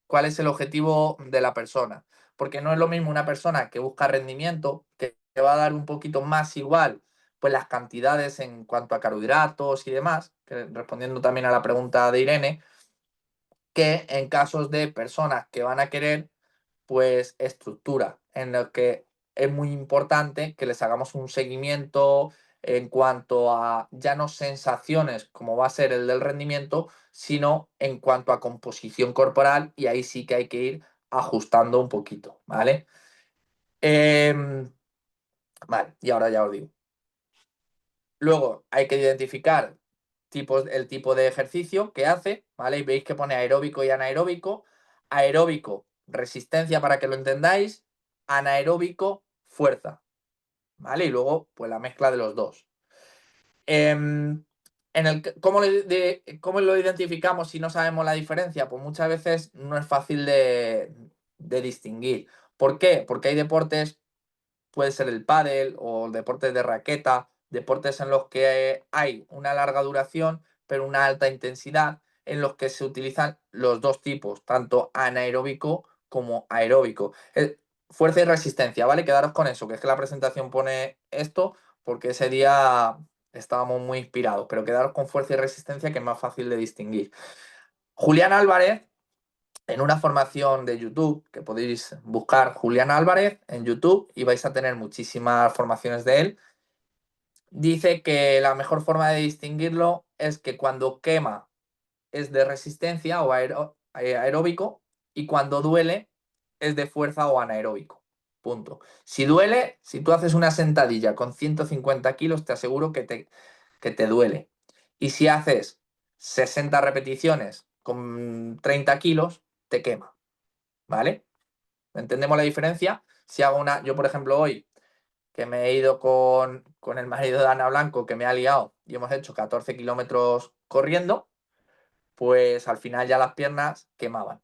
¿Cuál es el objetivo de la persona? Porque no es lo mismo una persona que busca rendimiento, que va a dar un poquito más igual, pues las cantidades en cuanto a carbohidratos y demás, que respondiendo también a la pregunta de Irene, que en casos de personas que van a querer pues estructura, en lo que es muy importante que les hagamos un seguimiento en cuanto a ya no sensaciones como va a ser el del rendimiento, sino en cuanto a composición corporal y ahí sí que hay que ir ajustando un poquito, ¿vale? Vale, y ahora ya os digo. Luego hay que identificar el tipo de ejercicio que hace, ¿vale? Y veis que pone aeróbico y anaeróbico. Aeróbico, resistencia para que lo entendáis. Anaeróbico, fuerza, ¿vale? Y luego, pues la mezcla de los dos. ¿Cómo lo identificamos si no sabemos la diferencia? Pues muchas veces no es fácil de distinguir. ¿Por qué? Porque hay deportes, puede ser el pádel o deportes de raqueta, deportes en los que hay una larga duración, pero una alta intensidad, en los que se utilizan los dos tipos, tanto anaeróbico como aeróbico. Fuerza y resistencia, ¿vale? Quedaros con eso, que es que la presentación pone esto porque ese día estábamos muy inspirados, pero quedaros con fuerza y resistencia, que es más fácil de distinguir. Julián Álvarez, en una formación de YouTube, que podéis buscar Julián Álvarez en YouTube y vais a tener muchísimas formaciones de él, dice que la mejor forma de distinguirlo es que cuando quema es de resistencia o aeróbico y cuando duele es de fuerza o anaeróbico. Punto. Si duele, si tú haces una sentadilla con 150 kilos, te aseguro que te duele. Y si haces 60 repeticiones con 30 kilos, te quema. ¿Vale? ¿Entendemos la diferencia? Si hago yo por ejemplo hoy, que me he ido con el marido de Ana Blanco, que me ha liado y hemos hecho 14 kilómetros corriendo, pues al final ya las piernas quemaban.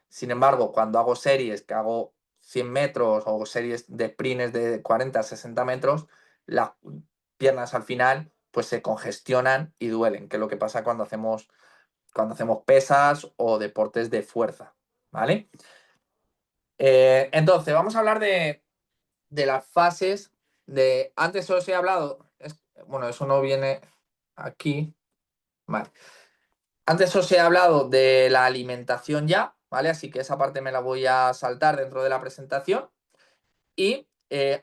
Sin embargo, cuando hago series, que hago 100 metros o series de sprints de 40, 60 metros, las piernas al final pues se congestionan y duelen, que es lo que pasa cuando hacemos pesas o deportes de fuerza, ¿vale? Entonces, vamos a hablar de las fases de... Antes os he hablado... Bueno, eso no viene aquí. Vale. Antes os he hablado de la alimentación ya, ¿vale? Así que esa parte me la voy a saltar dentro de la presentación. Y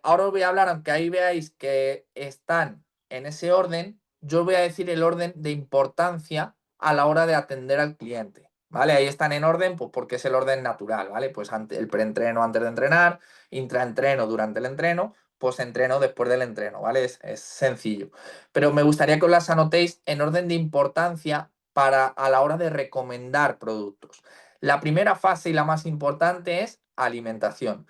ahora os voy a hablar, aunque ahí veáis que están en ese orden, yo os voy a decir el orden de importancia a la hora de atender al cliente, ¿vale? Ahí están en orden, pues porque es el orden natural, ¿vale? Pues el preentreno antes de entrenar, intraentreno durante el entreno, postentreno después del entreno, ¿vale? Es sencillo. Pero me gustaría que os las anotéis en orden de importancia a la hora de recomendar productos. La primera fase y la más importante es alimentación.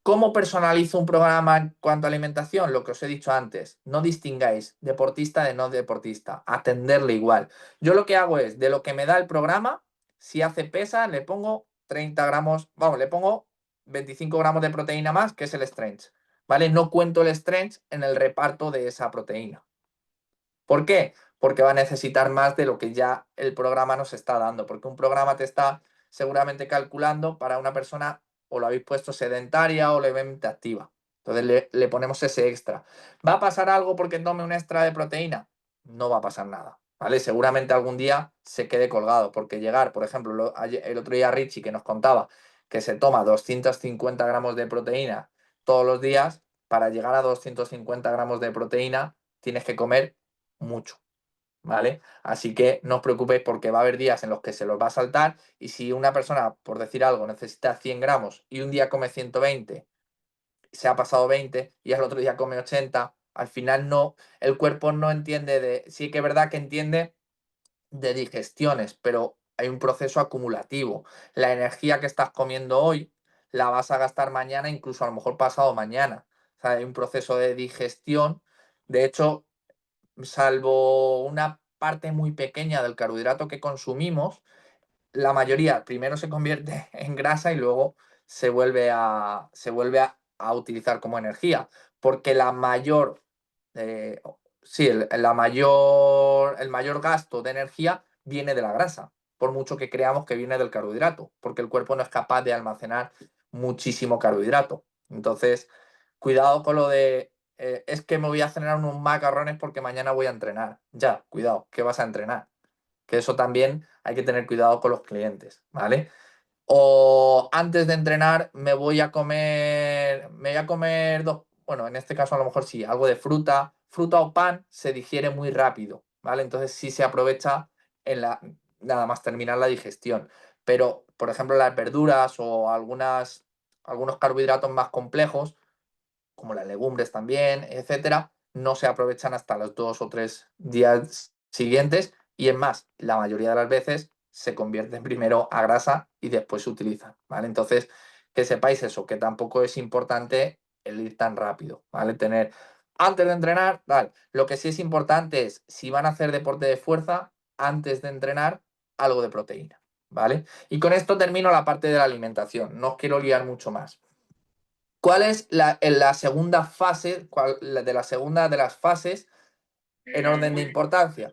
¿Cómo personalizo un programa en cuanto a alimentación? Lo que os he dicho antes, no distingáis deportista de no deportista, atenderle igual. Yo lo que hago es, de lo que me da el programa, si hace pesa, le pongo 30 gramos, vamos, le pongo 25 gramos de proteína más, que es el strength, ¿vale? No cuento el strength en el reparto de esa proteína. ¿Por qué? Porque va a necesitar más de lo que ya el programa nos está dando, porque un programa te está seguramente calculando para una persona o lo habéis puesto sedentaria o levemente activa. Entonces le ponemos ese extra. ¿Va a pasar algo porque tome un extra de proteína? No va a pasar nada, ¿vale? Seguramente algún día se quede colgado, porque llegar, por ejemplo, el otro día Richie que nos contaba que se toma 250 gramos de proteína todos los días, para llegar a 250 gramos de proteína, tienes que comer mucho, ¿vale? Así que no os preocupéis porque va a haber días en los que se los va a saltar y si una persona, por decir algo, necesita 100 gramos y un día come 120, se ha pasado 20 y al otro día come 80, al final no, el cuerpo no entiende de... Sí que es verdad que entiende de digestiones, pero hay un proceso acumulativo. La energía que estás comiendo hoy la vas a gastar mañana, incluso a lo mejor pasado mañana. O sea, hay un proceso de digestión. De hecho, salvo una parte muy pequeña del carbohidrato que consumimos, la mayoría primero se convierte en grasa y luego se vuelve a utilizar como energía. Porque la mayor, sí, el mayor gasto de energía viene de la grasa, por mucho que creamos que viene del carbohidrato, porque el cuerpo no es capaz de almacenar muchísimo carbohidrato. Entonces, cuidado con lo de es que me voy a cenar unos macarrones porque mañana voy a entrenar. Ya, cuidado, ¿qué vas a entrenar? Que eso también hay que tener cuidado con los clientes, ¿vale? O antes de entrenar me voy a comer dos, bueno, en este caso a lo mejor sí, algo de fruta o pan se digiere muy rápido, ¿vale? Entonces sí se aprovecha nada más terminar la digestión. Pero, por ejemplo, las verduras o algunos carbohidratos más complejos, como las legumbres también, etcétera, no se aprovechan hasta los 2 o 3 días siguientes y es más, la mayoría de las veces se convierten primero a grasa y después se utilizan, ¿vale? Entonces, que sepáis eso, que tampoco es importante el ir tan rápido, ¿vale? Antes de entrenar, tal. Lo que sí es importante es, si van a hacer deporte de fuerza, antes de entrenar, algo de proteína, ¿vale? Y con esto termino la parte de la alimentación, no os quiero liar mucho más. ¿Cuál es la segunda fase, de la segunda de las fases en orden de importancia?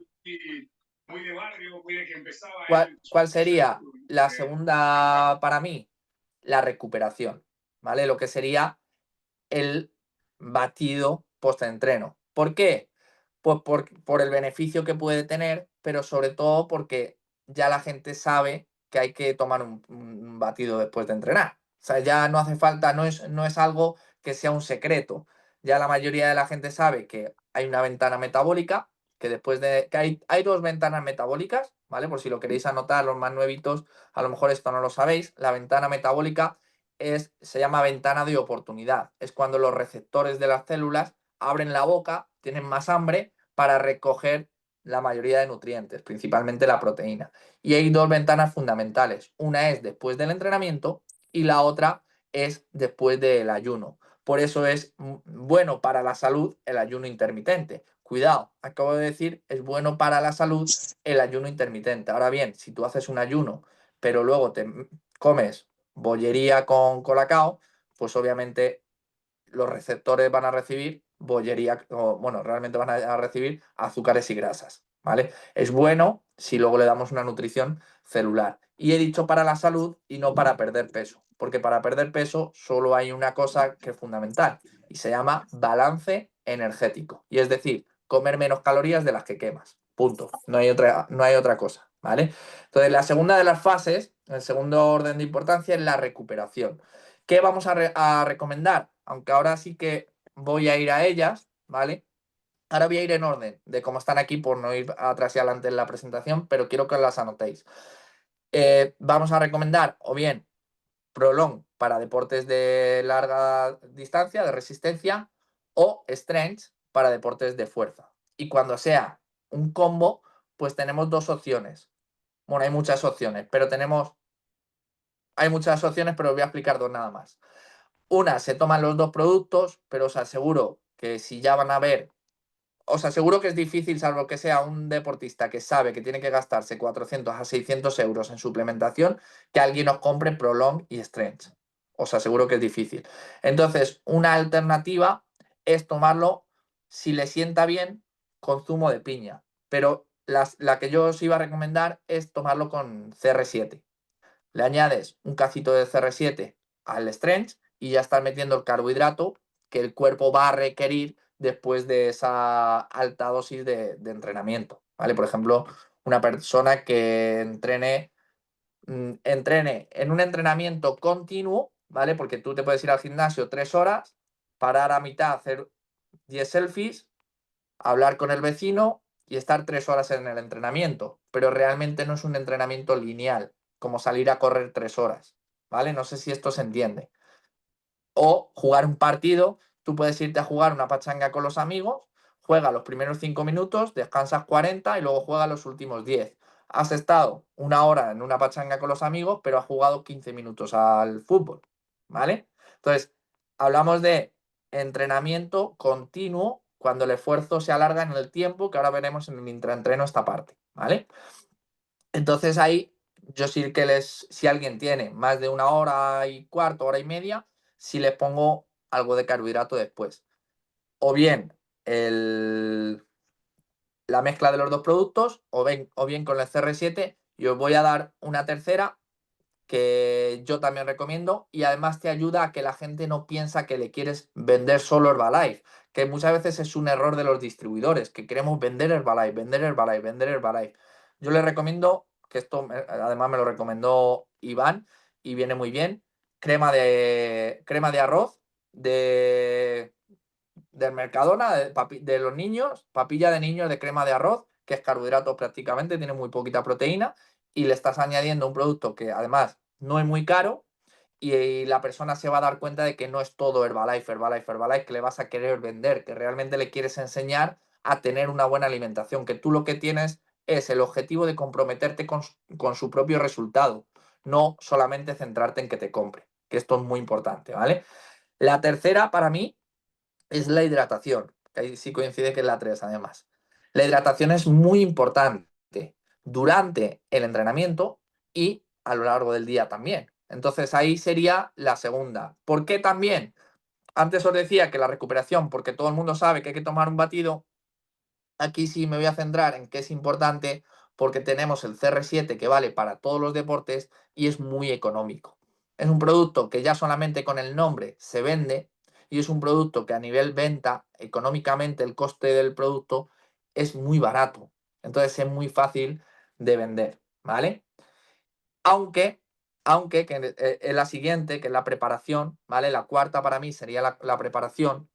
¿Cuál sería la segunda para mí? La recuperación, ¿vale? Lo que sería el batido post-entreno. ¿Por qué? Pues por el beneficio que puede tener, pero sobre todo porque ya la gente sabe que hay que tomar un batido después de entrenar. O sea, ya no hace falta, no es algo que sea un secreto. Ya la mayoría de la gente sabe que hay una ventana metabólica, que hay 2 ventanas metabólicas, ¿vale? Por si lo queréis anotar, los más nuevitos, a lo mejor esto no lo sabéis. La ventana metabólica se llama ventana de oportunidad. Es cuando los receptores de las células abren la boca, tienen más hambre para recoger la mayoría de nutrientes, principalmente la proteína. Y hay 2 ventanas fundamentales. Una es después del entrenamiento y la otra es después del ayuno. Por eso es bueno para la salud el ayuno intermitente. Cuidado, acabo de decir, es bueno para la salud el ayuno intermitente. Ahora bien, si tú haces un ayuno, pero luego te comes bollería con colacao, pues obviamente los receptores van a recibir bollería, o bueno, realmente van a recibir azúcares y grasas, ¿vale? Es bueno si luego le damos una nutrición celular. Y he dicho para la salud y no para perder peso, porque para perder peso solo hay una cosa que es fundamental y se llama balance energético. Y es decir, comer menos calorías de las que quemas. Punto. No hay otra cosa, ¿vale? Entonces, la segunda de las fases, el segundo orden de importancia es la recuperación. ¿Qué vamos a recomendar? Aunque ahora sí que voy a ir a ellas, ¿vale? Ahora voy a ir en orden de cómo están aquí por no ir atrás y adelante en la presentación, pero quiero que las anotéis. Vamos a recomendar o bien Prolong para deportes de larga distancia, de resistencia, o Strength para deportes de fuerza. Y cuando sea un combo, pues tenemos 2 opciones. Bueno, hay muchas opciones, pero os voy a explicar 2 nada más. Una, se toman los 2 productos, pero os aseguro que si ya van a ver, os aseguro que es difícil, salvo que sea un deportista que sabe que tiene que gastarse 400 a 600 euros en suplementación, que alguien os compre Prolong y Strength. Os aseguro que es difícil. Entonces, una alternativa es tomarlo, si le sienta bien, con zumo de piña. Pero la que yo os iba a recomendar es tomarlo con CR7. Le añades un cacito de CR7 al Strength y ya estás metiendo el carbohidrato que el cuerpo va a requerir después de esa alta dosis de entrenamiento, ¿vale? Por ejemplo, una persona que entrene en un entrenamiento continuo, ¿vale? Porque tú te puedes ir al gimnasio 3 horas parar a mitad, hacer 10 selfies, hablar con el vecino y estar 3 horas en el entrenamiento. Pero realmente no es un entrenamiento lineal, como salir a correr 3 horas, ¿vale? No sé si esto se entiende. O jugar un partido, tú puedes irte a jugar una pachanga con los amigos, juega los primeros 5 minutos, descansas 40 y luego juega los últimos 10. Has estado 1 hora en una pachanga con los amigos, pero has jugado 15 minutos al fútbol, ¿vale? Entonces, hablamos de entrenamiento continuo cuando el esfuerzo se alarga en el tiempo, que ahora veremos en el intraentreno esta parte, ¿vale? Entonces ahí yo sí que si alguien tiene más de 1 hora y cuarto, hora y media, sí les pongo algo de carbohidrato después. O bien la mezcla de los dos productos, o bien con el CR7, y os voy a dar una tercera que yo también recomiendo y además te ayuda a que la gente no piensa que le quieres vender solo Herbalife, que muchas veces es un error de los distribuidores, que queremos vender Herbalife, vender Herbalife, vender Herbalife. Yo les recomiendo, que esto además me lo recomendó Iván y viene muy bien, crema de arroz del Mercadona, de los niños, papilla de niños de crema de arroz, que es carbohidrato prácticamente, tiene muy poquita proteína, y le estás añadiendo un producto que además no es muy caro y la persona se va a dar cuenta de que no es todo Herbalife, Herbalife, Herbalife, que le vas a querer vender, que realmente le quieres enseñar a tener una buena alimentación, que tú lo que tienes es el objetivo de comprometerte con su propio resultado, no solamente centrarte en que te compre, que esto es muy importante, ¿vale? La tercera para mí es la hidratación, que ahí sí coincide que es la 3 además. La hidratación es muy importante durante el entrenamiento y a lo largo del día también. Entonces ahí sería la segunda. ¿Por qué también? Antes os decía que la recuperación, porque todo el mundo sabe que hay que tomar un batido, aquí sí me voy a centrar en que es importante porque tenemos el CR7 que vale para todos los deportes y es muy económico. Es un producto que ya solamente con el nombre se vende y es un producto que a nivel venta, económicamente el coste del producto es muy barato. Entonces es muy fácil de vender, ¿vale? Aunque, aunque que es la siguiente, que es la preparación, ¿vale? La cuarta para mí sería la preparación.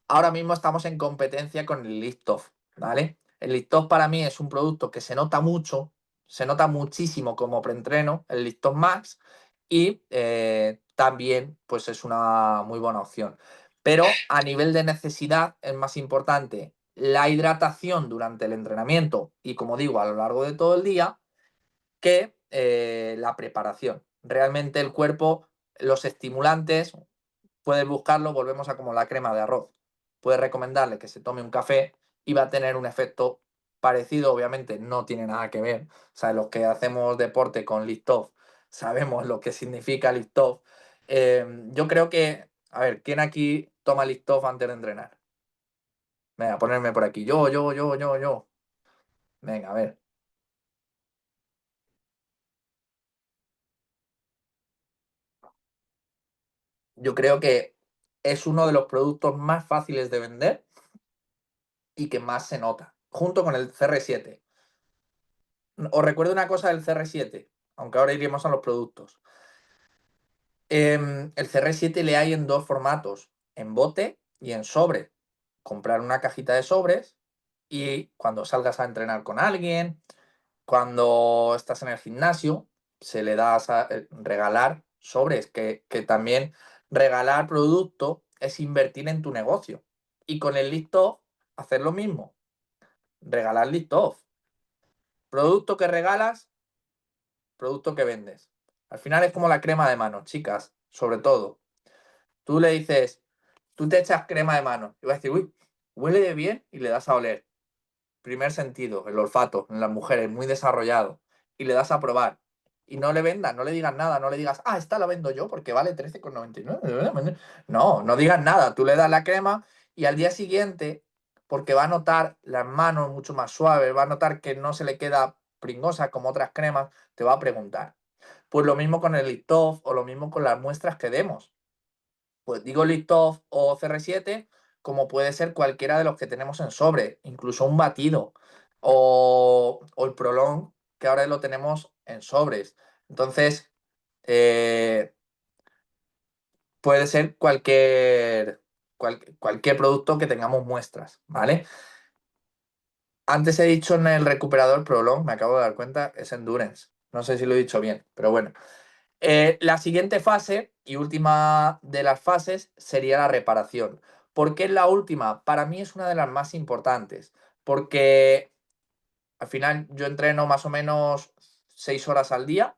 Ahora mismo estamos en competencia con el Liftoff, ¿vale? El Liftoff para mí es un producto que se nota mucho, se nota muchísimo como preentreno, el Liftoff Max, y también pues es una muy buena opción. Pero a nivel de necesidad es más importante la hidratación durante el entrenamiento y, como digo, a lo largo de todo el día, que la preparación. Realmente el cuerpo, los estimulantes, puedes buscarlo, volvemos a como la crema de arroz. Puedes recomendarle que se tome un café y va a tener un efecto parecido, obviamente no tiene nada que ver. O sea, los que hacemos deporte con Liftoff sabemos lo que significa Liftoff. Yo creo que, a ver, ¿quién aquí toma Liftoff antes de entrenar? Venga, ponerme por aquí. Yo. Venga, a ver. Yo creo que es uno de los productos más fáciles de vender y que más se nota, junto con el CR7. Os recuerdo una cosa del CR7, aunque ahora iremos a los productos. El CR7 le hay en dos formatos, en bote y en sobre. Comprar una cajita de sobres y cuando salgas a entrenar con alguien, cuando estás en el gimnasio, se le da a regalar sobres, que también regalar producto es invertir en tu negocio. Y con el Liftoff, hacer lo mismo, regalar Liftoff. Producto que regalas, producto que vendes. Al final es como la crema de manos, chicas, sobre todo. Tú le dices, tú te echas crema de manos y vas a decir, uy, huele de bien y le das a oler. Primer sentido, el olfato en las mujeres, muy desarrollado. Y le das a probar. Y no le vendas, no le digas nada, no le digas, esta la vendo yo porque vale 13,99. No, no digas nada. Tú le das la crema y al día siguiente, porque va a notar las manos mucho más suaves, va a notar que no se le queda pringosa como otras cremas, te va a preguntar. Pues lo mismo con el Liftoff o lo mismo con las muestras que demos. Pues digo Liftoff o CR7, como puede ser cualquiera de los que tenemos en sobre, incluso un batido o el Prolong, que ahora lo tenemos en sobres. Entonces, puede ser cualquier producto que tengamos muestras, ¿vale? Antes he dicho en el recuperador Prolong, me acabo de dar cuenta, es Endurance. No sé si lo he dicho bien, pero bueno. La siguiente fase y última de las fases sería la reparación. ¿Por qué es la última? Para mí es una de las más importantes, porque al final yo entreno más o menos 6 horas al día,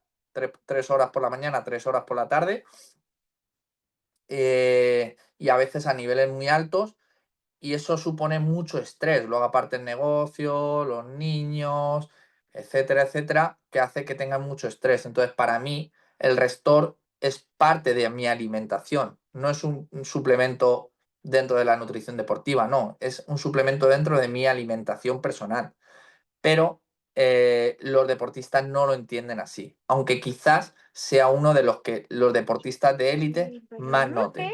3 horas por la mañana, 3 horas por la tarde, y a veces a niveles muy altos, y eso supone mucho estrés. Luego aparte el negocio, los niños, etcétera, etcétera, que hace que tengan mucho estrés. Entonces, para mí, el Restore es parte de mi alimentación. No es un suplemento dentro de la nutrición deportiva, no. Es un suplemento dentro de mi alimentación personal. Pero los deportistas no lo entienden así. Aunque quizás sea uno de los que los deportistas de élite más noten.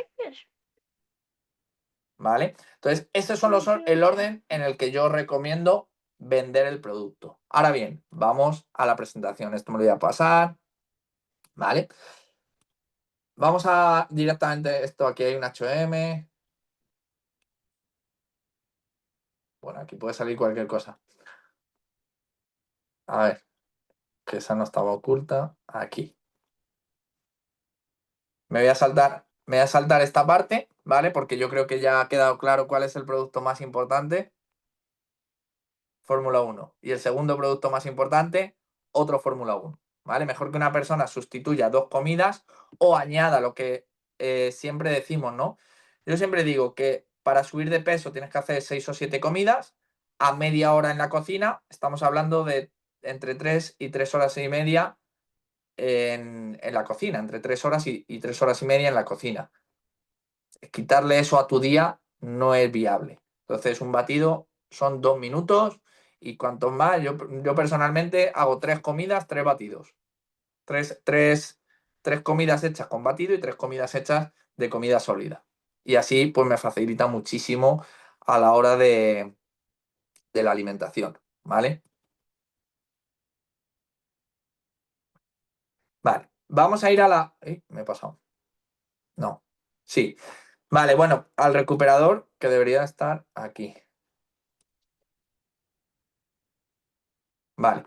¿Vale? Entonces, esos son el orden en el que yo recomiendo vender el producto. Ahora bien, vamos a la presentación. Esto me lo voy a pasar. ¿Vale? Vamos a directamente, esto aquí hay un HM. Bueno, aquí puede salir cualquier cosa. A ver, que esa no estaba oculta. Aquí. Me voy a saltar esta parte, ¿vale? Porque yo creo que ya ha quedado claro cuál es el producto más importante. Fórmula 1. Y el segundo producto más importante, otro Fórmula 1. ¿Vale? Mejor que una persona sustituya 2 comidas o añada lo que siempre decimos, ¿no? Yo siempre digo que para subir de peso tienes que hacer 6 o 7 comidas a media hora en la cocina. Estamos hablando de entre 3 y 3 horas y media en la cocina, entre 3 horas y 3 horas y media en la cocina. Quitarle eso a tu día no es viable. Entonces, un batido son 2 minutos y cuanto más, yo personalmente hago 3 comidas, 3 batidos. 3 comidas hechas con batido y 3 comidas hechas de comida sólida. Y así, pues me facilita muchísimo a la hora de la alimentación, ¿vale? Vale, vamos a ir a la... me he pasado. No, sí. Vale, bueno, al recuperador que debería estar aquí. Vale,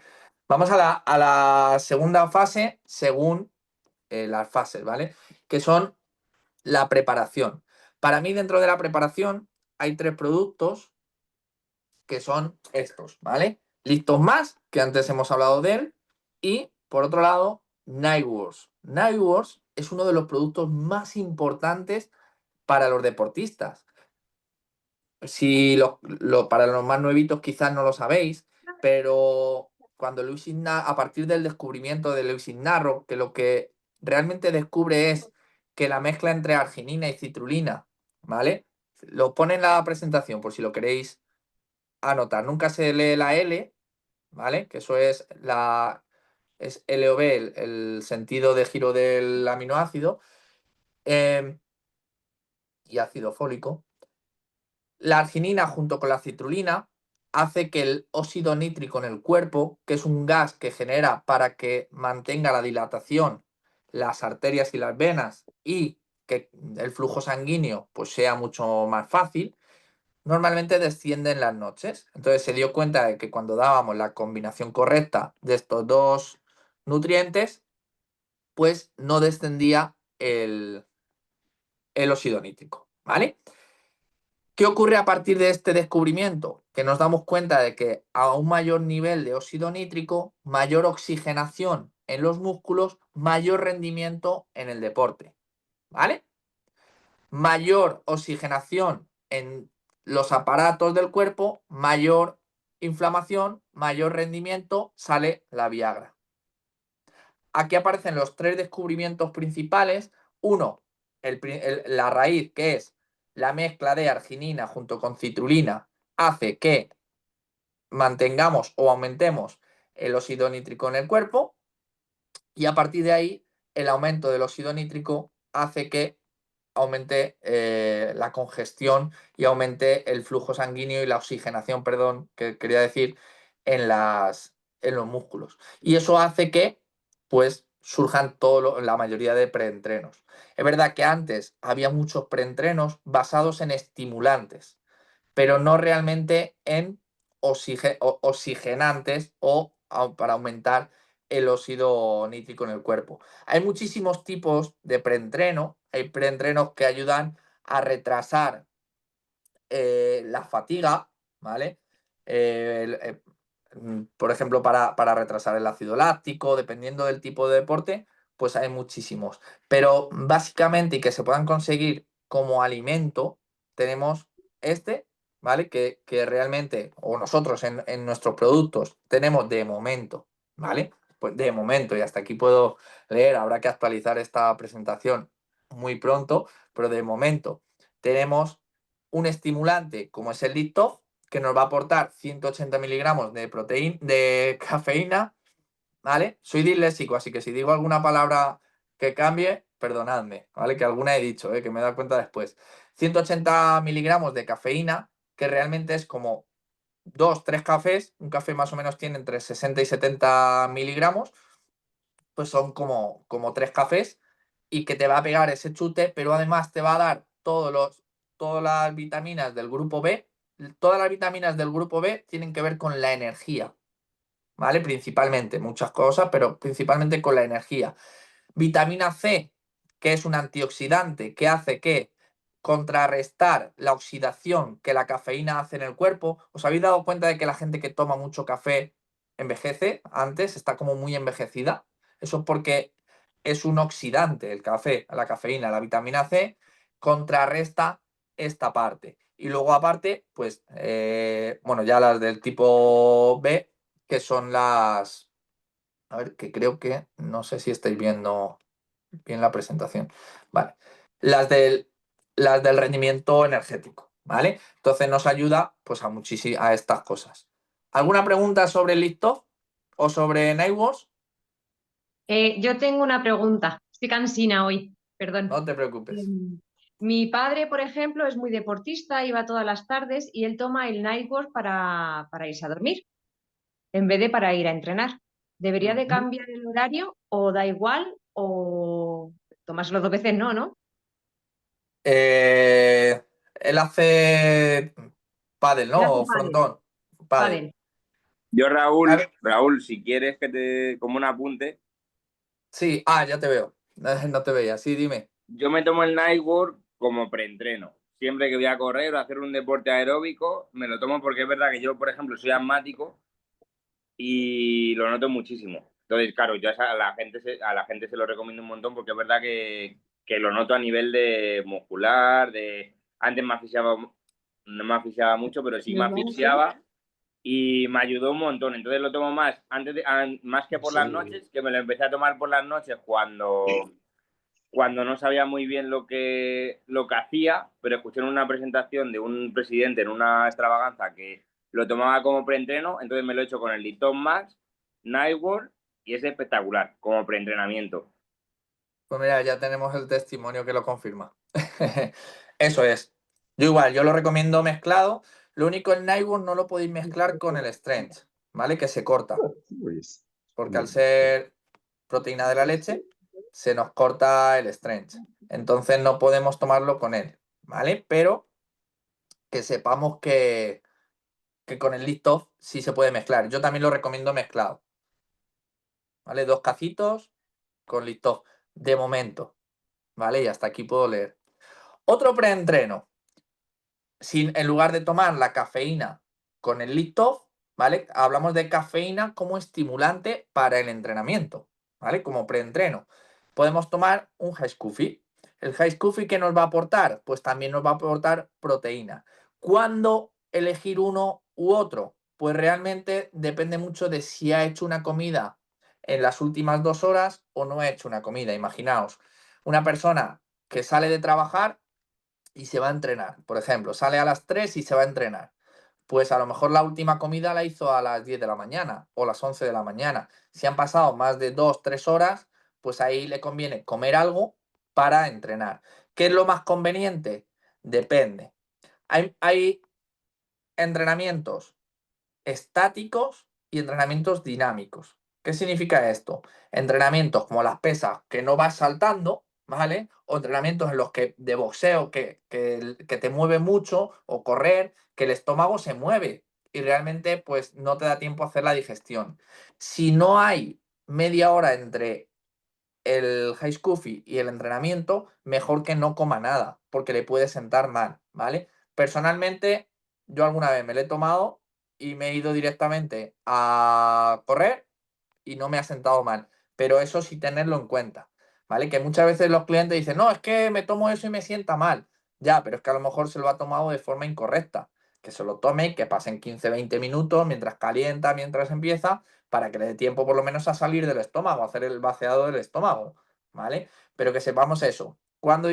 vamos a la segunda fase según las fases, ¿vale? Que son la preparación. Para mí, dentro de la preparación, hay 3 productos que son estos, ¿vale? Listos Más, que antes hemos hablado de él, y por otro lado, Nightworks. Nightworks es uno de los productos más importantes para los deportistas. Si para los más nuevitos quizás no lo sabéis, pero cuando a partir del descubrimiento de Lewis Narro, que lo que realmente descubre es que la mezcla entre arginina y citrulina, ¿vale? Lo pone en la presentación por si lo queréis anotar. Nunca se lee la L, ¿vale? Que eso es LOB, el sentido de giro del aminoácido, y ácido fólico. La arginina junto con la citrulina hace que el óxido nítrico en el cuerpo, que es un gas que genera para que mantenga la dilatación las arterias y las venas y que el flujo sanguíneo pues sea mucho más fácil, normalmente desciende en las noches. Entonces se dio cuenta de que cuando dábamos la combinación correcta de estos 2 nutrientes, pues no descendía el óxido nítrico, ¿vale? ¿Qué ocurre a partir de este descubrimiento? Que nos damos cuenta de que a un mayor nivel de óxido nítrico, mayor oxigenación en los músculos, mayor rendimiento en el deporte, ¿vale? Mayor oxigenación en los aparatos del cuerpo, mayor inflamación, mayor rendimiento, sale la Viagra. Aquí aparecen los 3 descubrimientos principales. Uno, la raíz, que es la mezcla de arginina junto con citrulina, hace que mantengamos o aumentemos el óxido nítrico en el cuerpo, y a partir de ahí el aumento del óxido nítrico hace que aumente la congestión y aumente el flujo sanguíneo y la oxigenación, perdón, que quería decir, en los músculos. Y eso hace que, pues, surjan la mayoría de preentrenos. Es verdad que antes había muchos preentrenos basados en estimulantes, pero no realmente en oxigenantes o para aumentar el óxido nítrico en el cuerpo. Hay muchísimos tipos de preentreno. Hay preentrenos que ayudan a retrasar la fatiga, ¿vale? Por ejemplo, para retrasar el ácido láctico, dependiendo del tipo de deporte, pues hay muchísimos. Pero básicamente, y que se puedan conseguir como alimento, tenemos este, ¿vale? Que realmente, o nosotros en nuestros productos, tenemos de momento, ¿vale? Pues de momento, y hasta aquí puedo leer, habrá que actualizar esta presentación muy pronto, pero de momento tenemos un estimulante como es el Liptof, que nos va a aportar 180 miligramos de cafeína, ¿vale? Soy disléxico, así que si digo alguna palabra que cambie, perdonadme, ¿vale? Que alguna he dicho, que me he dado cuenta después. 180 miligramos de cafeína, que realmente es como 2, 3 cafés. Un café más o menos tiene entre 60 y 70 miligramos, pues son como 3 cafés y que te va a pegar ese chute, pero además te va a dar todas las vitaminas del grupo B. Todas las vitaminas del grupo B tienen que ver con la energía, ¿vale? Principalmente, muchas cosas, pero principalmente con la energía. Vitamina C, que es un antioxidante que hace que contrarrestar la oxidación que la cafeína hace en el cuerpo. ¿Os habéis dado cuenta de que la gente que toma mucho café envejece antes? Está como muy envejecida. Eso es porque es un oxidante el café, la cafeína, la vitamina C contrarresta esta parte. Y luego aparte, pues, bueno, ya las del tipo B, que son las... A ver, que creo que no sé si estáis viendo bien la presentación. Vale. Las del, las del rendimiento energético, ¿vale? Entonces nos ayuda pues a estas cosas. ¿Alguna pregunta sobre el Liptof o sobre Nightwatch? Yo tengo una pregunta. Estoy cansina hoy, perdón. No te preocupes. Mi padre, por ejemplo, es muy deportista, iba todas las tardes y él toma el Nightwatch para irse a dormir, en vez de para ir a entrenar. ¿Debería de Ujú. cambiar el horario o da igual o tomárselo 2 veces? No, ¿no? Él hace pádel, Él ¿no? hace O pádel, frontón. Pádel. pádel. Yo, A ver, Raúl, si quieres que te, como un apunte, sí, ya te veo. No te veía. Sí, dime. yo me tomo el Nightwork como preentreno. Siempre que voy a correr o a hacer un deporte aeróbico, me lo tomo porque es verdad que yo, por ejemplo, soy asmático y lo noto muchísimo. Entonces, claro, yo a la gente se lo recomiendo un montón porque es verdad que lo noto a nivel de muscular, de... Antes me asfixiaba, no me asfixiaba mucho, pero sí me asfixiaba y me ayudó un montón. Entonces lo tomo más, más que por las noches, que me lo empecé a tomar por las noches cuando no sabía muy bien lo que hacía, pero escuché en una presentación de un presidente en una extravaganza que lo tomaba como preentreno, entonces me lo he hecho con el Lipton Max, Nightwork, y es espectacular como preentrenamiento. Pues mira, ya tenemos el testimonio que lo confirma. Eso es. Yo igual, yo lo recomiendo mezclado. Lo único, el Nightwatch no lo podéis mezclar con el Strength, ¿vale? Que se corta. Porque al ser proteína de la leche, se nos corta el Strength. Entonces no podemos tomarlo con él, ¿vale? Pero que sepamos que con el Liptof sí se puede mezclar. Yo también lo recomiendo mezclado, ¿vale? 2 cacitos con Liptof, de momento, ¿vale? Y hasta aquí puedo leer. Otro preentreno, en lugar de tomar la cafeína con el Liptof, ¿vale? Hablamos de cafeína como estimulante para el entrenamiento, ¿vale? Como preentreno. Podemos tomar un High Coffee. ¿El High Coffee qué nos va a aportar? Pues también nos va a aportar proteína. ¿Cuándo elegir uno u otro? Pues realmente depende mucho de si ha hecho una comida en las últimas 2 horas o no ha hecho una comida. Imaginaos, una persona que sale de trabajar y se va a entrenar. Por ejemplo, sale a las 3 y se va a entrenar. Pues a lo mejor la última comida la hizo a las 10 de la mañana o las 11 de la mañana. Si han pasado más de 2, 3 horas, pues ahí le conviene comer algo para entrenar. ¿Qué es lo más conveniente? Depende. Hay entrenamientos estáticos y entrenamientos dinámicos, ¿Qué significa esto? Entrenamientos como las pesas que no vas saltando, ¿vale? O entrenamientos en los que de boxeo que te mueve mucho, o correr, que el estómago se mueve y realmente pues no te da tiempo a hacer la digestión. Si no hay media hora entre el high scuffy y el entrenamiento, mejor que no coma nada, porque le puede sentar mal, ¿vale? Personalmente, yo alguna vez me lo he tomado y me he ido directamente a correr y no me ha sentado mal, pero eso sí tenerlo en cuenta, ¿vale? Que muchas veces los clientes dicen, no, es que me tomo eso y me sienta mal. Ya, pero es que a lo mejor se lo ha tomado de forma incorrecta. Que se lo tome y que pasen 15-20 minutos mientras calienta, mientras empieza, para que le dé tiempo por lo menos a salir del estómago, a hacer el vaciado del estómago, ¿vale? Pero que sepamos eso. Cuando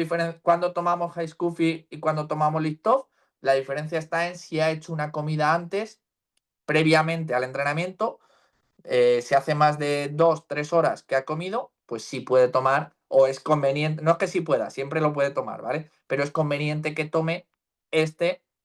tomamos High Scuffy y cuando tomamos Lift-Off, la diferencia está en si ha hecho una comida antes, previamente al entrenamiento. Si hace más de 2-3 horas que ha comido, pues sí puede tomar, o es conveniente, no es que sí pueda, siempre lo puede tomar, ¿vale? Pero es conveniente que tome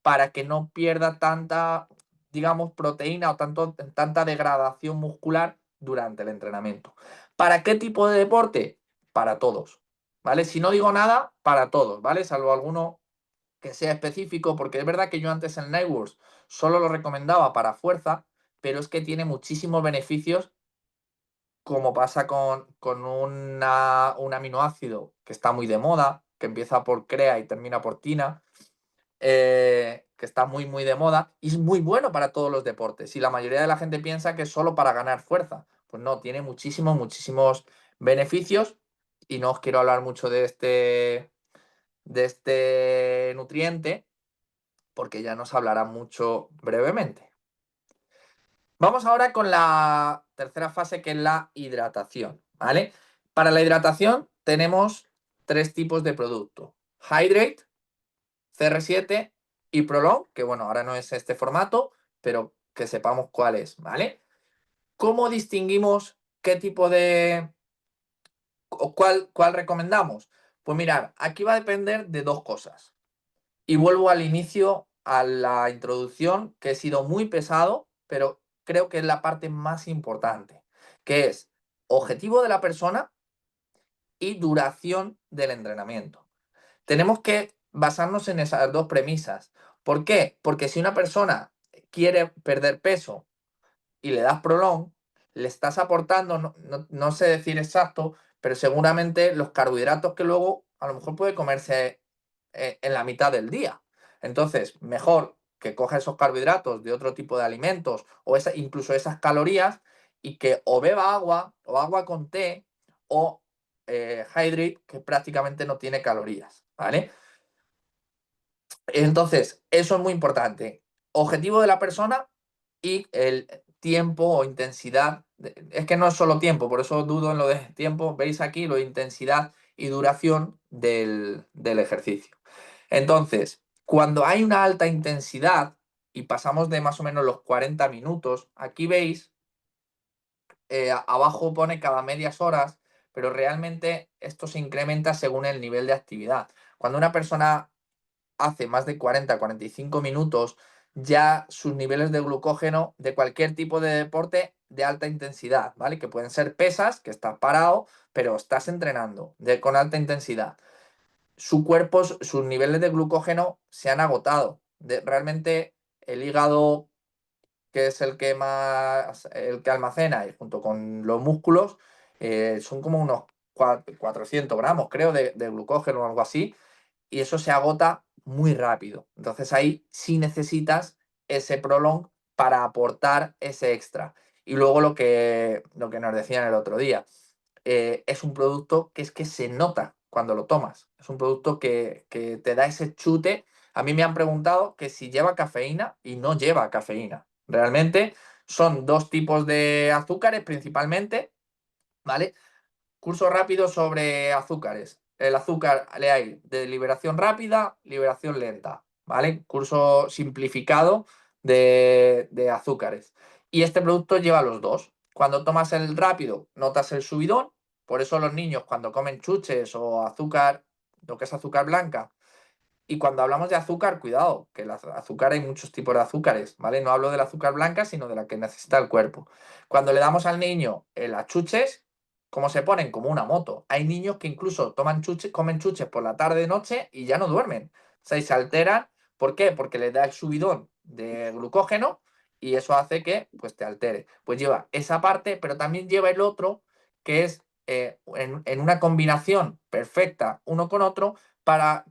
para que no pierda tanta, digamos, proteína o tanta degradación muscular durante el entrenamiento. ¿Para qué tipo de deporte? Para todos, ¿vale? Si no digo nada, para todos, ¿vale? Salvo alguno que sea específico, porque es verdad que yo antes en Nightwars solo lo recomendaba para fuerza, pero es que tiene muchísimos beneficios, como pasa con un aminoácido que está muy de moda, que empieza por CREA y termina por TINA, que está muy, muy de moda y es muy bueno para todos los deportes. Y la mayoría de la gente piensa que es solo para ganar fuerza. Pues no, tiene muchísimos, muchísimos beneficios y no os quiero hablar mucho de este nutriente porque ya nos hablará mucho brevemente. Vamos ahora con la tercera fase, que es la hidratación, ¿vale? Para la hidratación tenemos 3 tipos de producto: Hydrate, CR7 y Prolong, que bueno, ahora no es este formato, pero que sepamos cuál es, ¿vale? ¿Cómo distinguimos qué tipo o cuál recomendamos? Pues mirar, aquí va a depender de 2 cosas. Y vuelvo al inicio, a la introducción, que he sido muy pesado, pero creo que es la parte más importante, que es objetivo de la persona y duración del entrenamiento. Tenemos que basarnos en esas 2 premisas. ¿Por qué? Porque si una persona quiere perder peso y le das Prolong, le estás aportando, no sé decir exacto, pero seguramente los carbohidratos que luego a lo mejor puede comerse en la mitad del día. Entonces, mejor que coja esos carbohidratos de otro tipo de alimentos o incluso esas calorías, y que o beba agua o agua con té o Hydrate, que prácticamente no tiene calorías, ¿vale? Entonces, eso es muy importante. Objetivo de la persona y el tiempo o intensidad. Es que no es solo tiempo, por eso dudo en lo de tiempo. Veis aquí lo de intensidad y duración del ejercicio. Entonces, cuando hay una alta intensidad y pasamos de más o menos los 40 minutos, aquí veis, abajo pone cada medias horas, pero realmente esto se incrementa según el nivel de actividad. Cuando una persona hace más de 40-45 minutos, ya sus niveles de glucógeno de cualquier tipo de deporte de alta intensidad, ¿vale? Que pueden ser pesas, que estás parado, pero estás entrenando con alta intensidad. Su cuerpo, sus niveles de glucógeno se han agotado. Realmente el hígado, que es el que almacena, y junto con los músculos, son como unos 400 gramos, creo, de glucógeno o algo así, y eso se agota muy rápido. Entonces ahí sí necesitas ese Prolong para aportar ese extra. Y luego lo que nos decían el otro día, es un producto que es que se nota cuando lo tomas. Es un producto que te da ese chute. A mí me han preguntado que si lleva cafeína, y no lleva cafeína. Realmente son 2 tipos de azúcares principalmente, ¿vale? Curso rápido sobre azúcares. El azúcar le hay de liberación rápida, liberación lenta, ¿vale? Curso simplificado de azúcares. Y este producto lleva los 2. Cuando tomas el rápido, notas el subidón. Por eso los niños, cuando comen chuches o azúcar, lo que es azúcar blanca, Y cuando hablamos de azúcar, cuidado, que el azúcar hay muchos tipos de azúcares, ¿vale? No hablo del azúcar blanca, sino de la que necesita el cuerpo. Cuando le damos al niño las chuches, ¿cómo se ponen? Como una moto. Hay niños que incluso comen chuches por la tarde, noche y ya no duermen. O sea, y se alteran. ¿Por qué? Porque les da el subidón de glucógeno y eso hace que pues, te altere. Pues lleva esa parte, pero también lleva el otro, que es en una combinación perfecta uno con otro,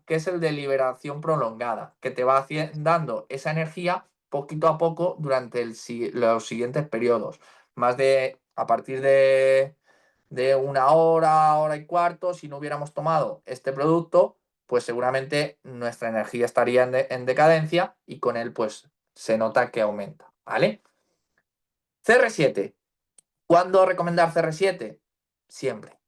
que es el de liberación prolongada, que te va dando esa energía poquito a poco durante los siguientes periodos. A partir de 1 hora, hora y cuarto, si no hubiéramos tomado este producto, pues seguramente nuestra energía estaría en decadencia y con él pues se nota que aumenta, ¿vale? CR7. ¿Cuándo recomendar CR7? Siempre.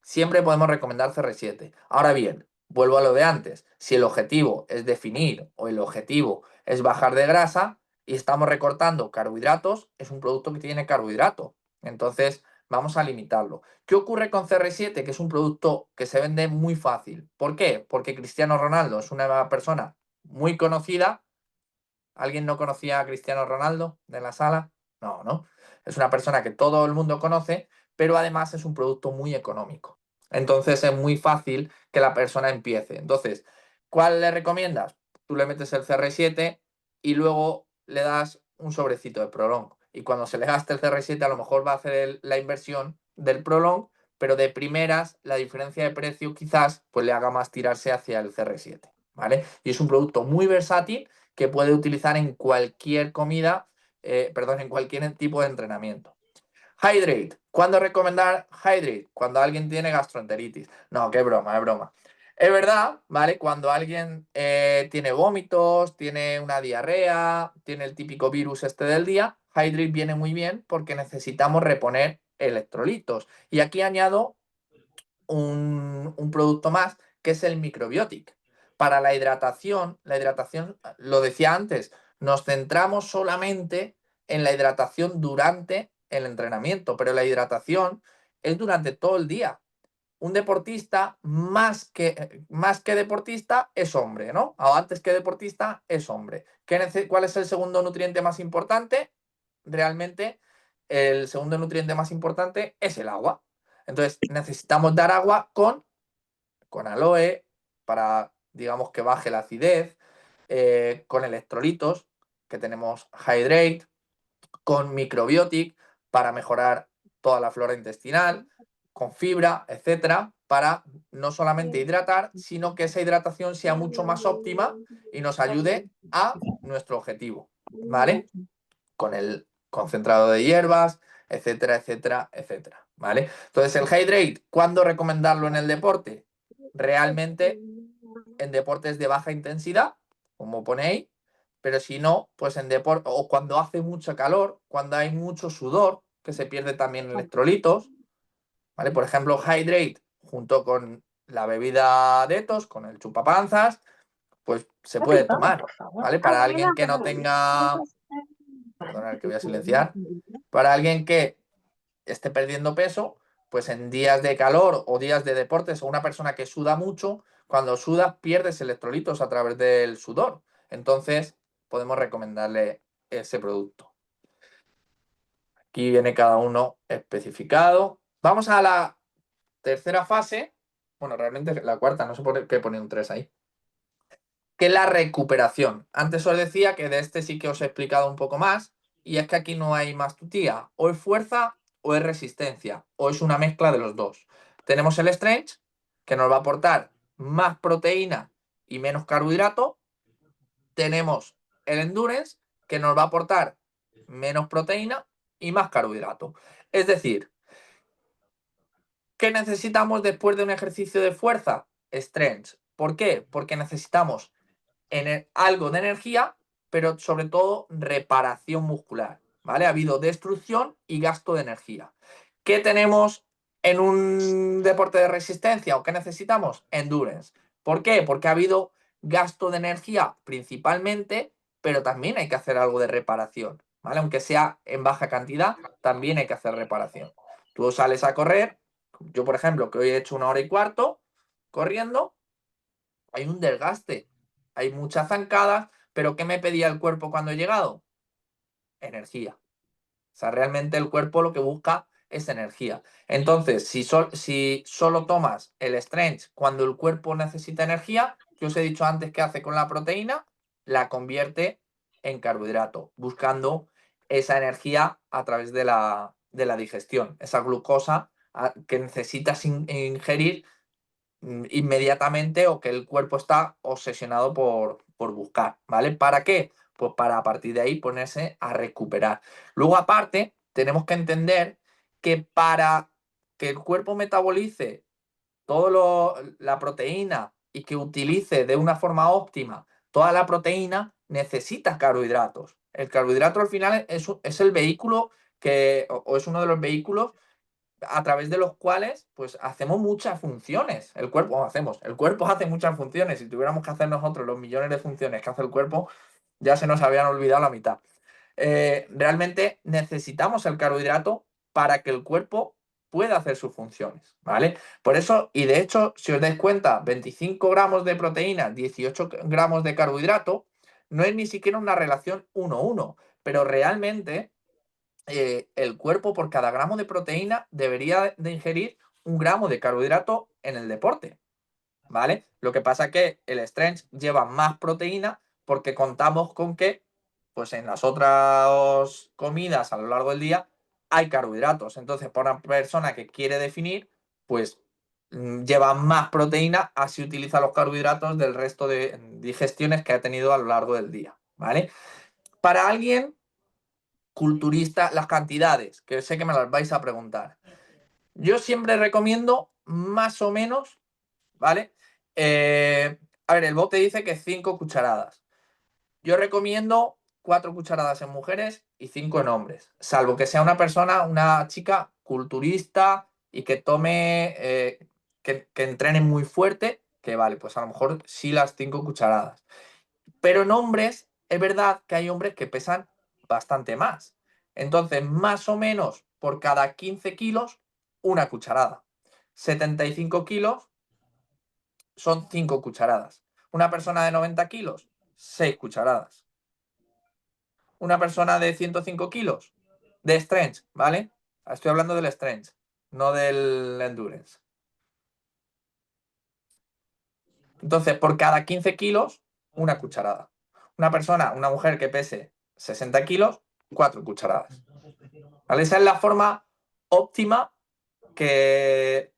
Siempre podemos recomendar CR7. Ahora bien, vuelvo a lo de antes. Si el objetivo es definir o el objetivo es bajar de grasa y estamos recortando carbohidratos, es un producto que tiene carbohidrato. Entonces, vamos a limitarlo. ¿Qué ocurre con CR7? Que es un producto que se vende muy fácil. ¿Por qué? Porque Cristiano Ronaldo es una persona muy conocida. ¿Alguien no conocía a Cristiano Ronaldo de la sala? No, ¿no? Es una persona que todo el mundo conoce, pero además es un producto muy económico. Entonces es muy fácil que la persona empiece. Entonces, ¿cuál le recomiendas? Tú le metes el CR7 y luego le das un sobrecito de Prolong. Y cuando se le gaste el CR7 a lo mejor va a hacer la inversión del Prolong, pero de primeras la diferencia de precio quizás pues le haga más tirarse hacia el CR7, ¿vale? Y es un producto muy versátil que puede utilizar en cualquier comida, en cualquier tipo de entrenamiento. Hydrate. ¿Cuándo recomendar Hydrate? Cuando alguien tiene gastroenteritis. No, qué broma, es broma. Es verdad, ¿vale? Cuando alguien tiene vómitos, tiene una diarrea, tiene el típico virus este del día, Hydrate viene muy bien porque necesitamos reponer electrolitos. Y aquí añado un producto más, que es el Microbiotic. Para la hidratación, lo decía antes, nos centramos solamente en la hidratación durante el entrenamiento, pero la hidratación es durante todo el día. Un deportista, más que deportista, es hombre, ¿no? O antes que deportista, es hombre. ¿Cuál es el segundo nutriente más importante? Realmente, el segundo nutriente más importante es el agua. Entonces, necesitamos dar agua con aloe para, digamos, que baje la acidez, con electrolitos, que tenemos Hydrate, con Microbiotic para mejorar toda la flora intestinal, con fibra, etcétera, para no solamente hidratar, sino que esa hidratación sea mucho más óptima y nos ayude a nuestro objetivo, ¿vale? Con el concentrado de hierbas, etcétera, etcétera, etcétera, ¿vale? Entonces, el Hydrate, ¿cuándo recomendarlo en el deporte? Realmente en deportes de baja intensidad, como ponéis, pero si no, pues en deporte, o cuando hace mucho calor, cuando hay mucho sudor, que se pierde también electrolitos, ¿vale? Por ejemplo, Hydrate junto con la bebida Detos, con el chupapanzas, pues se puede tomar, ¿vale? Para alguien que no tenga, perdonad que voy a silenciar, para alguien que esté perdiendo peso, pues en días de calor o días de deportes o una persona que suda mucho, cuando sudas pierdes electrolitos a través del sudor. Entonces podemos recomendarle ese producto. Aquí viene cada uno especificado. Vamos a la tercera fase. Bueno, realmente la cuarta, no sé por qué pone un 3 ahí. Que es la recuperación. Antes os decía que de este sí que os he explicado un poco más. Y es que aquí no hay más tutía. O es fuerza o es resistencia. O es una mezcla de los dos. Tenemos el strength, que nos va a aportar más proteína y menos carbohidrato. Tenemos el endurance, que nos va a aportar menos proteína y más carbohidrato. Es decir, ¿qué necesitamos después de un ejercicio de fuerza? Strength. ¿Por qué? Porque necesitamos algo de energía, pero sobre todo reparación muscular, ¿vale? Ha habido destrucción y gasto de energía. ¿Qué tenemos en un deporte de resistencia o qué necesitamos? Endurance. ¿Por qué? Porque ha habido gasto de energía principalmente, pero también hay que hacer algo de reparación, ¿vale? Aunque sea en baja cantidad, también hay que hacer reparación. Tú sales a correr, yo por ejemplo, que hoy he hecho 1 hora y cuarto corriendo, hay un desgaste, hay muchas zancadas, pero ¿qué me pedía el cuerpo cuando he llegado? Energía. O sea, realmente el cuerpo lo que busca es energía. Entonces, si solo tomas el strength cuando el cuerpo necesita energía, que os he dicho antes que hace con la proteína, la convierte en carbohidrato, buscando esa energía a través de la digestión, esa glucosa que necesitas ingerir inmediatamente o que el cuerpo está obsesionado por buscar, ¿vale? ¿Para qué? Pues para a partir de ahí ponerse a recuperar. Luego, aparte, tenemos que entender que para que el cuerpo metabolice toda la proteína y que utilice de una forma óptima toda la proteína, necesita carbohidratos. El carbohidrato al final es el vehículo o es uno de los vehículos a través de los cuales pues hacemos muchas funciones. El cuerpo hace muchas funciones. Si tuviéramos que hacer nosotros los millones de funciones que hace el cuerpo, ya se nos habían olvidado la mitad. Realmente necesitamos el carbohidrato para que el cuerpo pueda hacer sus funciones, ¿vale? Por eso, y de hecho, si os dais cuenta, 25 gramos de proteína, 18 gramos de carbohidrato, no es ni siquiera una relación 1-1, pero realmente el cuerpo por cada gramo de proteína debería de ingerir 1 gramo de carbohidrato en el deporte, ¿vale? Lo que pasa es que el strength lleva más proteína porque contamos con que pues en las otras comidas a lo largo del día hay carbohidratos. Entonces, para una persona que quiere definir, pues lleva más proteína, así utiliza los carbohidratos del resto de digestiones que ha tenido a lo largo del día, ¿vale? Para alguien culturista, las cantidades, que sé que me las vais a preguntar. Yo siempre recomiendo más o menos, ¿vale? A ver, el bote dice que 5 cucharadas. Yo recomiendo 4 cucharadas en mujeres y 5 en hombres, salvo que sea una chica culturista y que tome, que entrene muy fuerte, que vale, pues a lo mejor sí las 5 cucharadas. Pero en hombres, es verdad que hay hombres que pesan bastante más. Entonces, más o menos por cada 15 kilos, 1 cucharada. 75 kilos son 5 cucharadas. Una persona de 90 kilos, 6 cucharadas. Una persona de 105 kilos, de strength, ¿vale? Estoy hablando del strength, no del endurance. Entonces, por cada 15 kilos, 1 cucharada. Una mujer que pese 60 kilos, 4 cucharadas. ¿Vale? Esa es la forma óptima de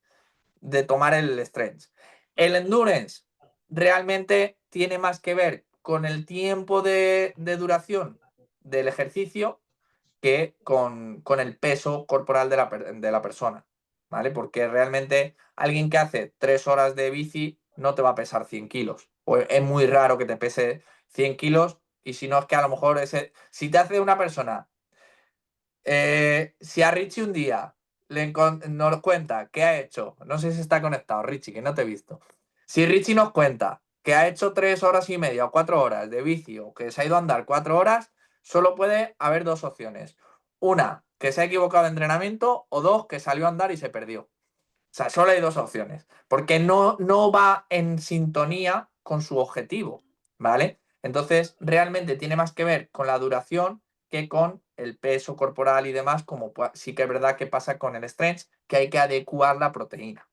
tomar el strength. El endurance realmente tiene más que ver con el tiempo de duración del ejercicio que con el peso corporal de la persona, ¿vale? Porque realmente alguien que hace 3 horas de bici no te va a pesar 100 kilos. O es muy raro que te pese 100 kilos y si no es que a lo mejor si te hace una persona, si a Richie un día nos cuenta qué ha hecho, no sé si está conectado, Richie, que no te he visto. Si Richie nos cuenta que ha hecho 3 horas y media o 4 horas de bici o que se ha ido a andar 4 horas, solo puede haber 2 opciones. Una, que se ha equivocado de entrenamiento o 2, que salió a andar y se perdió. O sea, solo hay 2 opciones, porque no va en sintonía con su objetivo, ¿vale? Entonces, realmente tiene más que ver con la duración que con el peso corporal y demás, como sí que es verdad que pasa con el strength, que hay que adecuar la proteína.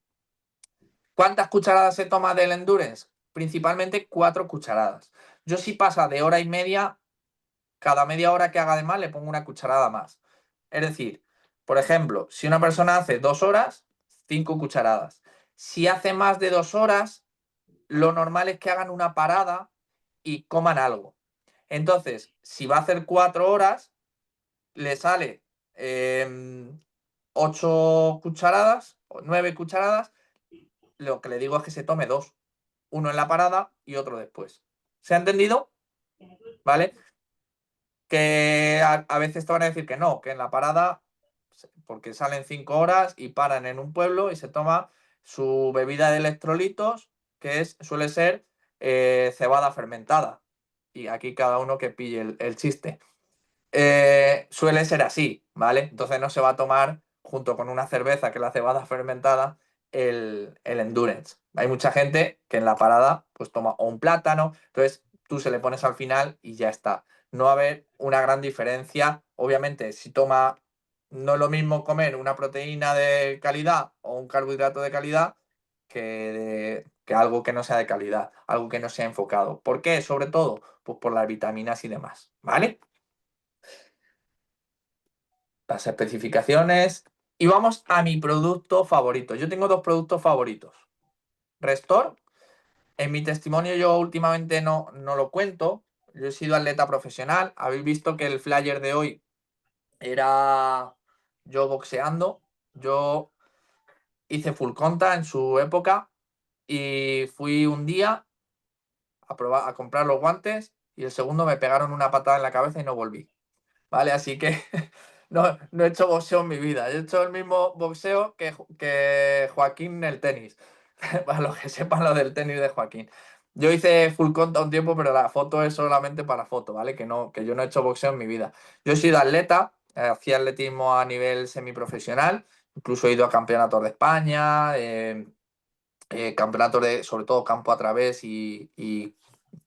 ¿Cuántas cucharadas se toma del endurance? Principalmente 4 cucharadas. Yo si pasa de hora y media, cada media hora que haga de más le pongo 1 cucharada más. Es decir, por ejemplo, si una persona hace 2 horas, 5 cucharadas. Si hace más de 2 horas, lo normal es que hagan una parada y coman algo. Entonces, si va a hacer 4 horas, le sale 8 cucharadas o 9 cucharadas. Lo que le digo es que se tome 2. Uno en la parada y otro después. ¿Se ha entendido? ¿Vale? Que a veces te van a decir que no, que en la parada, porque salen 5 horas y paran en un pueblo y se toma su bebida de electrolitos, que suele ser cebada fermentada. Y aquí cada uno que pille el chiste. Suele ser así, ¿vale? Entonces no se va a tomar junto con una cerveza, que es la cebada fermentada, el endurance. Hay mucha gente que en la parada pues toma o un plátano, entonces tú se le pones al final y ya está. No va a haber una gran diferencia. Obviamente, si toma, no es lo mismo comer una proteína de calidad o un carbohidrato de calidad que algo que no sea de calidad, algo que no sea enfocado. ¿Por qué? Sobre todo, pues por las vitaminas y demás, ¿vale? Las especificaciones. Y vamos a mi producto favorito. Yo tengo dos productos favoritos. Restore. En mi testimonio yo últimamente no lo cuento. Yo he sido atleta profesional. Habéis visto que el flyer de hoy era yo boxeando. Yo hice full contact en su época y fui un día a comprar los guantes y el segundo me pegaron una patada en la cabeza y no volví. ¿Vale? Así que no he hecho boxeo en mi vida. He hecho el mismo boxeo que Joaquín en el tenis. Para los que sepan lo del tenis de Joaquín. Yo hice full contact un tiempo, pero la foto es solamente para foto, ¿vale? Que yo no he hecho boxeo en mi vida. Yo he sido atleta, hacía atletismo a nivel semiprofesional, incluso he ido a campeonatos de España, campeonatos de, sobre todo campo a través y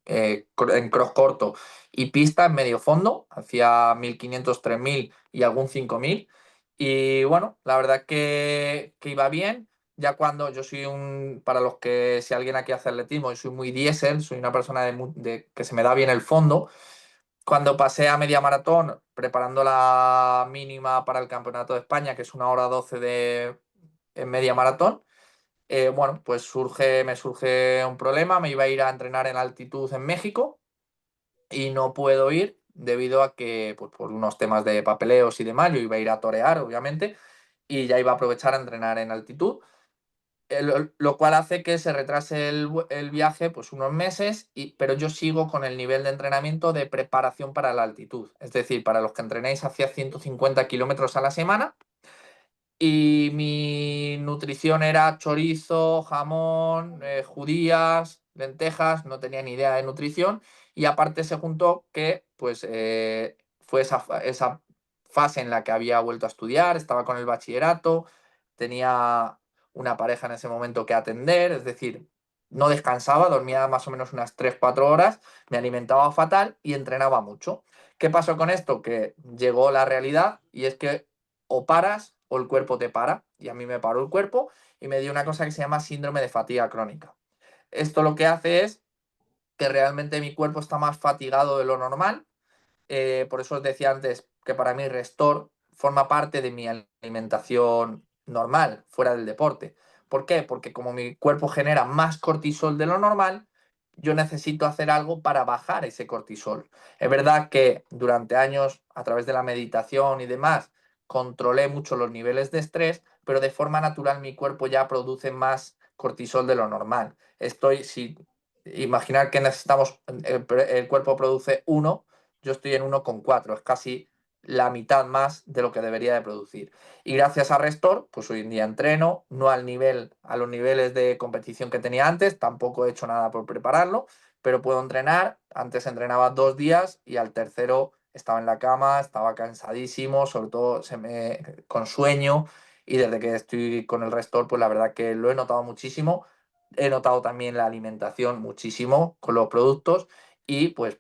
en cross corto y pista en medio fondo, hacía 1500, 3000 y algún 5000. Y bueno, la verdad que iba bien. Ya cuando yo soy para los que si alguien aquí hace atletismo, yo soy muy diésel, soy una persona que se me da bien el fondo. Cuando pasé a media maratón, preparando la mínima para el Campeonato de España, que es 1 hora 12 en media maratón, bueno, pues me surge un problema, me iba a ir a entrenar en altitud en México y no puedo ir debido a que, pues por unos temas de papeleos y demás, yo iba a ir a torear, obviamente, y ya iba a aprovechar a entrenar en altitud, lo cual hace que se retrase el viaje pues unos meses, pero yo sigo con el nivel de entrenamiento de preparación para la altitud. Es decir, para los que entrenéis hacia 150 kilómetros a la semana, y mi nutrición era chorizo, jamón, judías, lentejas, no tenía ni idea de nutrición. Y aparte se juntó que pues, fue esa fase en la que había vuelto a estudiar, estaba con el bachillerato, tenía una pareja en ese momento que atender, es decir, no descansaba, dormía más o menos unas 3 4 horas, me alimentaba fatal y entrenaba mucho. ¿Qué pasó con esto? Que llegó la realidad y es que o paras o el cuerpo te para. Y a mí me paró el cuerpo y me dio una cosa que se llama síndrome de fatiga crónica. Esto lo que hace es que realmente mi cuerpo está más fatigado de lo normal. Por eso os decía antes que para mí Restore forma parte de mi alimentación normal, fuera del deporte. ¿Por qué? Porque como mi cuerpo genera más cortisol de lo normal, yo necesito hacer algo para bajar ese cortisol. Es verdad que durante años, a través de la meditación y demás, controlé mucho los niveles de estrés, pero de forma natural mi cuerpo ya produce más cortisol de lo normal. Imaginar que necesitamos, el cuerpo produce 1, yo estoy en 1,4, es casi la mitad más de lo que debería de producir. Y gracias a Restore, pues hoy en día entreno, no a los niveles de competición que tenía antes, tampoco he hecho nada por prepararlo, pero puedo entrenar. Antes entrenaba 2 días y al tercero estaba en la cama, estaba cansadísimo, sobre todo con sueño, y desde que estoy con el Restore, pues la verdad que lo he notado muchísimo. He notado también la alimentación muchísimo con los productos y pues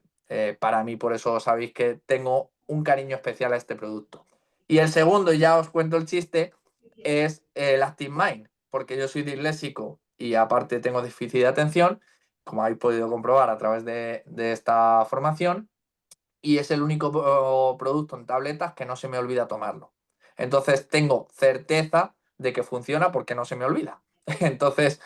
para mí, por eso sabéis que tengo un cariño especial a este producto. Y el segundo, y ya os cuento el chiste, es el Active Mind, porque yo soy disléxico y aparte tengo déficit de atención, como habéis podido comprobar a través de esta formación, y es el único producto en tabletas que no se me olvida tomarlo. Entonces tengo certeza de que funciona porque no se me olvida. Entonces,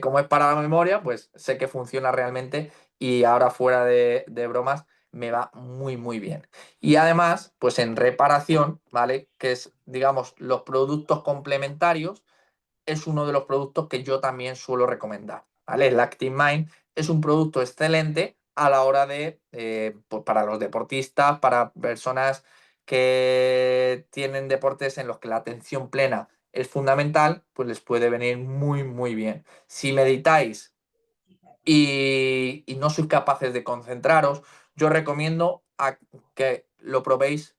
como es para la memoria, pues sé que funciona realmente y ahora fuera de bromas me va muy, muy bien. Y además, pues en reparación, ¿vale? Que es, digamos, los productos complementarios, es uno de los productos que yo también suelo recomendar, ¿vale? El Active Mind es un producto excelente a la hora de, pues para los deportistas, para personas que tienen deportes en los que la atención plena es fundamental, pues les puede venir muy, muy bien. Si meditáis y no sois capaces de concentraros, yo recomiendo que lo probéis,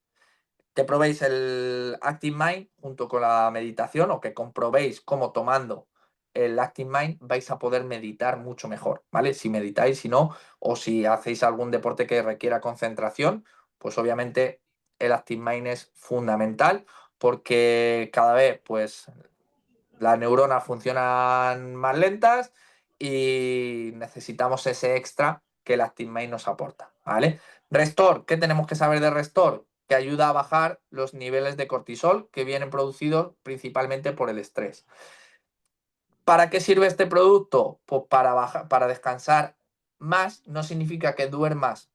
el Active Mind junto con la meditación, o que comprobéis cómo tomando el Active Mind vais a poder meditar mucho mejor, ¿vale? Si meditáis, si no, o si hacéis algún deporte que requiera concentración, pues obviamente el Active Mind es fundamental porque cada vez, pues, las neuronas funcionan más lentas y necesitamos ese extra que el Active Mind nos aporta, ¿vale? Restore, ¿qué tenemos que saber de Restore? Que ayuda a bajar los niveles de cortisol que vienen producidos principalmente por el estrés. ¿Para qué sirve este producto? Pues para descansar más. No significa que duermas,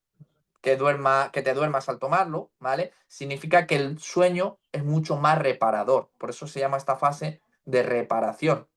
que te duermas al tomarlo, ¿vale? Significa que el sueño es mucho más reparador. Por eso se llama esta fase de reparación.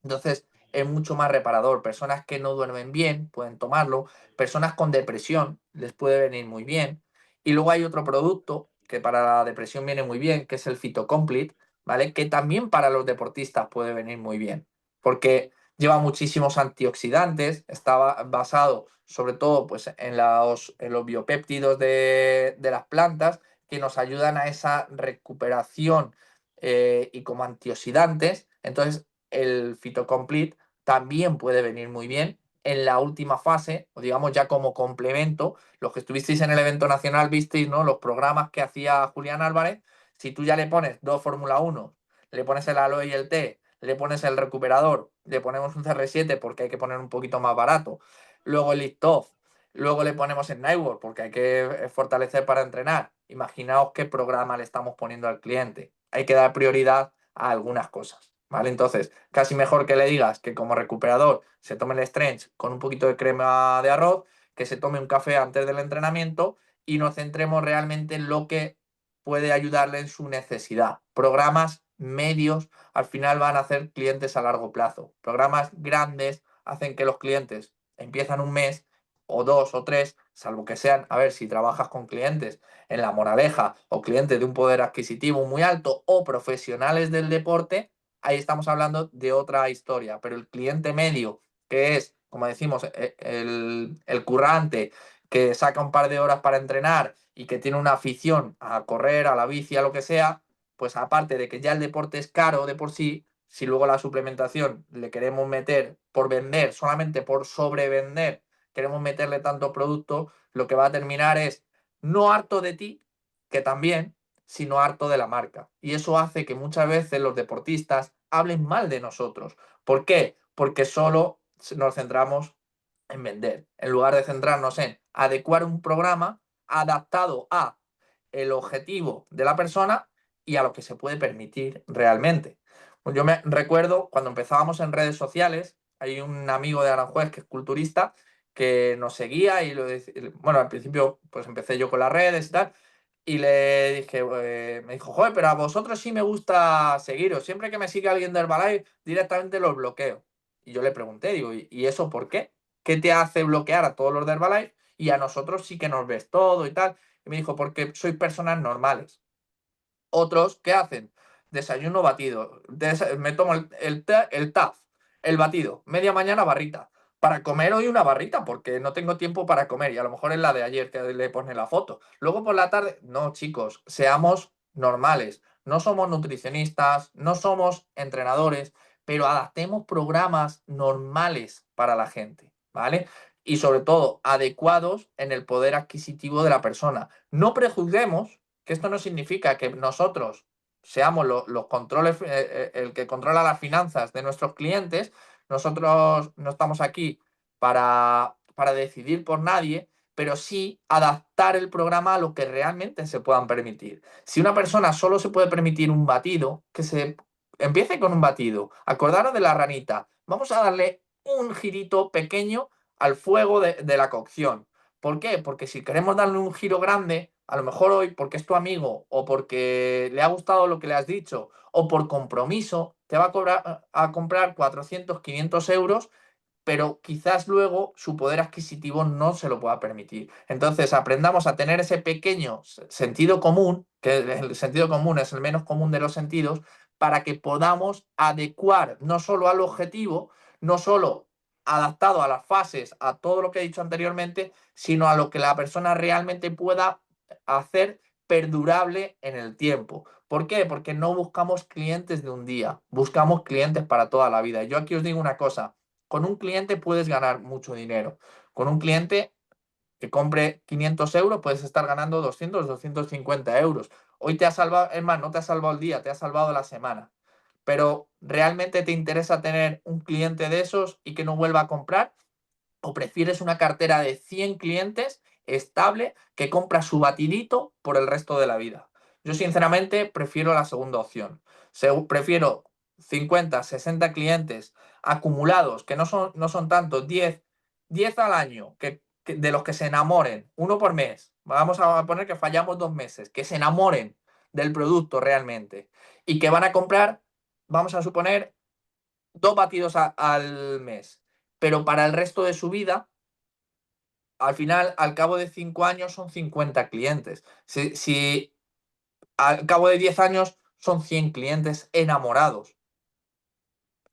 Entonces, es mucho más reparador. Personas que no duermen bien pueden tomarlo. Personas con depresión les puede venir muy bien. Y luego hay otro producto que para la depresión viene muy bien, que es el Phytocomplete, ¿vale? Que también para los deportistas puede venir muy bien, porque lleva muchísimos antioxidantes, está basado sobre todo pues, en los biopéptidos de las plantas que nos ayudan a esa recuperación y como antioxidantes. Entonces, el Phytocomplete también puede venir muy bien en la última fase, o digamos ya como complemento. Los que estuvisteis en el evento nacional visteis, ¿no?, los programas que hacía Julián Álvarez. Si tú ya le pones dos Fórmula 1, le pones el Aloe y el T, le pones el recuperador, le ponemos un CR7 porque hay que poner un poquito más barato, luego el Lift-Off, luego le ponemos el Nightwork porque hay que fortalecer para entrenar. Imaginaos qué programa le estamos poniendo al cliente. Hay que dar prioridad a algunas cosas, ¿vale? Entonces, casi mejor que le digas que como recuperador se tome el Strength con un poquito de crema de arroz, que se tome un café antes del entrenamiento y nos centremos realmente en lo que puede ayudarle en su necesidad. Programas medios al final van a hacer clientes a largo plazo. Programas grandes hacen que los clientes empiezan un mes o dos o tres, salvo que sean, a ver, si trabajas con clientes en La Moraleja o clientes de un poder adquisitivo muy alto o profesionales del deporte, ahí estamos hablando de otra historia. Pero el cliente medio, que es, como decimos, el currante, que saca un par de horas para entrenar y que tiene una afición a correr, a la bici, a lo que sea, pues aparte de que ya el deporte es caro de por sí, si luego la suplementación le queremos meter por vender, solamente por sobrevender, queremos meterle tanto producto, lo que va a terminar es no harto de ti, que también, sino harto de la marca. Y eso hace que muchas veces los deportistas hablen mal de nosotros. ¿Por qué? Porque solo nos centramos en vender, en lugar de centrarnos en adecuar un programa adaptado a el objetivo de la persona y a lo que se puede permitir realmente. Pues yo me recuerdo cuando empezábamos en redes sociales, hay un amigo de Aranjuez que es culturista que nos seguía y bueno, al principio pues empecé yo con las redes y tal, y le dije, me dijo, joder, pero a vosotros sí me gusta seguiros, siempre que me sigue alguien de Herbalife directamente los bloqueo. Y yo le pregunté, digo, ¿y eso por qué? ¿Qué te hace bloquear a todos los de Herbalife y a nosotros sí que nos ves todo y tal? Y me dijo, porque sois personas normales. Otros, ¿qué hacen? Desayuno batido. Me tomo el TAF, el batido. Media mañana barrita. Para comer hoy una barrita, porque no tengo tiempo para comer. Y a lo mejor es la de ayer que le pone la foto. Luego por la tarde. No, chicos, seamos normales. No somos nutricionistas, no somos entrenadores, pero adaptemos programas normales para la gente, ¿vale? Y sobre todo, adecuados en el poder adquisitivo de la persona. No prejuzguemos, que esto no significa que nosotros seamos los controles, el que controla las finanzas de nuestros clientes. Nosotros no estamos aquí para decidir por nadie, pero sí adaptar el programa a lo que realmente se puedan permitir. Si una persona solo se puede permitir un batido, que se empiece con un batido. Acordaros de la ranita. Vamos a darle un girito pequeño al fuego de la cocción. ¿Por qué? Porque si queremos darle un giro grande, a lo mejor hoy, porque es tu amigo, o porque le ha gustado lo que le has dicho, o por compromiso, te va a comprar 400, 500 euros, pero quizás luego su poder adquisitivo no se lo pueda permitir. Entonces, aprendamos a tener ese pequeño sentido común, que el sentido común es el menos común de los sentidos, para que podamos adecuar no solo al objetivo, no solo adaptado a las fases, a todo lo que he dicho anteriormente, sino a lo que la persona realmente pueda hacer perdurable en el tiempo. ¿Por qué? Porque no buscamos clientes de un día, buscamos clientes para toda la vida. Yo aquí os digo una cosa, con un cliente puedes ganar mucho dinero. Con un cliente que compre 500 euros puedes estar ganando 200, 250 euros. Hoy te ha salvado, es más, no te ha salvado el día, te ha salvado la semana. Pero ¿realmente te interesa tener un cliente de esos y que no vuelva a comprar? ¿O prefieres una cartera de 100 clientes estable que compra su batidito por el resto de la vida? Yo sinceramente prefiero la segunda opción. Prefiero 50, 60 clientes acumulados, que no son tantos, 10 al año, de los que se enamoren, uno por mes. Vamos a poner que fallamos 2 meses, que se enamoren del producto realmente y que van a comprar, vamos a suponer, 2 batidos al mes, pero para el resto de su vida, al final, al cabo de 5 años son 50 clientes. Si al cabo de 10 años son 100 clientes enamorados.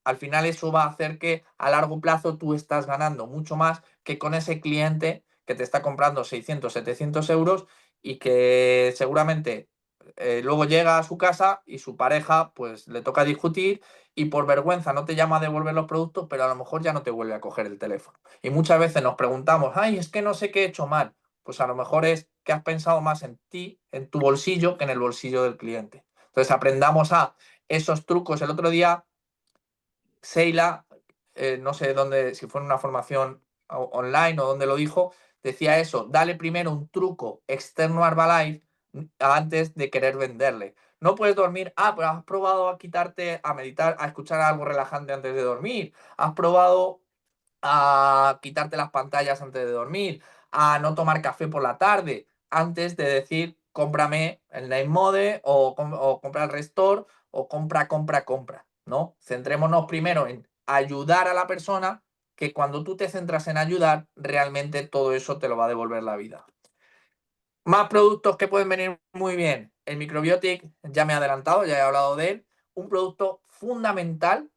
Al final eso va a hacer que a largo plazo tú estás ganando mucho más que con ese cliente que te está comprando 600, 700 euros y que seguramente luego llega a su casa y su pareja pues le toca discutir y por vergüenza no te llama a devolver los productos, pero a lo mejor ya no te vuelve a coger el teléfono. Y muchas veces nos preguntamos, ay, es que no sé qué he hecho mal. Pues a lo mejor es que has pensado más en ti, en tu bolsillo, que en el bolsillo del cliente. Entonces aprendamos a esos trucos. El otro día Seila, no sé dónde, si fue en una formación online o dónde lo dijo, decía eso, dale primero un truco externo a Herbalife antes de querer venderle. No puedes dormir, pero has probado a quitarte, a meditar, a escuchar algo relajante antes de dormir, has probado a quitarte las pantallas antes de dormir, a no tomar café por la tarde, antes de decir cómprame el Night Mode o compra el Restore o compra, ¿no? Centrémonos primero en ayudar a la persona, que cuando tú te centras en ayudar, realmente todo eso te lo va a devolver la vida. Más productos que pueden venir muy bien. El Microbiotic, ya me he adelantado, ya he hablado de él. Un producto fundamental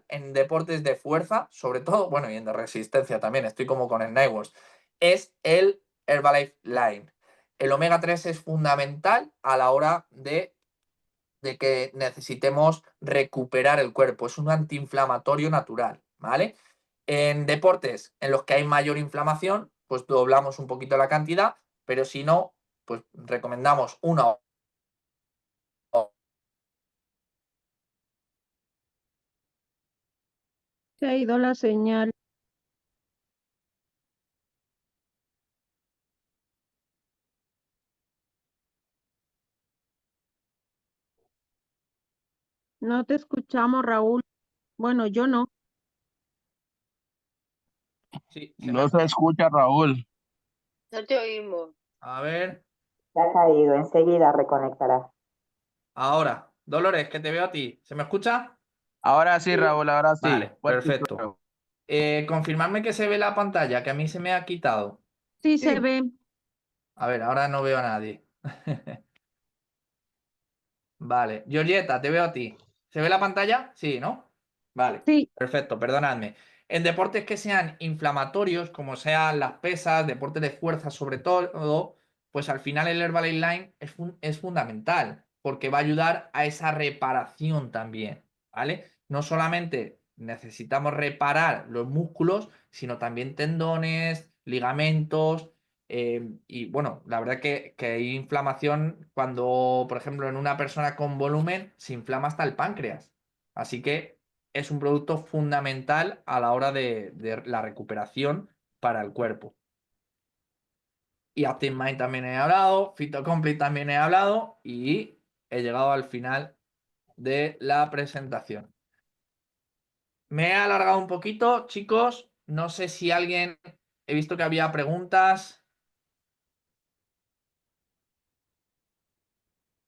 en deportes de fuerza, sobre todo, bueno, y en de resistencia también, estoy como con el Nightwatch, es el Herbalife Line. El omega 3 es fundamental a la hora de que necesitemos recuperar el cuerpo. Es un antiinflamatorio natural, ¿vale? En deportes en los que hay mayor inflamación, pues doblamos un poquito la cantidad, pero si no, pues recomendamos una. Se ha ido la señal. No te escuchamos, Raúl. Bueno, yo no. Sí, No se escucha, Raúl. No te oímos. A ver, Se ha caído, enseguida reconectará. ahora, Dolores, que te veo a ti. ¿Se me escucha? Ahora sí, Raúl, ahora sí. Vale, Fuerte y perfecto. claro. Confirmarme que se ve la pantalla, que a mí se me ha quitado. Sí, se ve. A ver, ahora no veo a nadie. Vale, Georgieta, te veo a ti. ¿Se ve la pantalla? Sí, ¿no? Vale, Sí, perfecto, perdonadme. En deportes que sean inflamatorios, como sean las pesas, deportes de fuerza sobre todo, pues al final el Herbalife Line es fundamental, porque va a ayudar a esa reparación también, ¿vale? No solamente necesitamos reparar los músculos, sino también tendones, ligamentos. Y bueno, la verdad que hay inflamación cuando, por ejemplo, en una persona con volumen se inflama hasta el páncreas. Así que es un producto fundamental a la hora de la recuperación para el cuerpo. Y Active Mind también he hablado, Phytocomplete también he hablado y he llegado al final de la presentación. Me he alargado un poquito, chicos. No sé si alguien... He visto que había preguntas.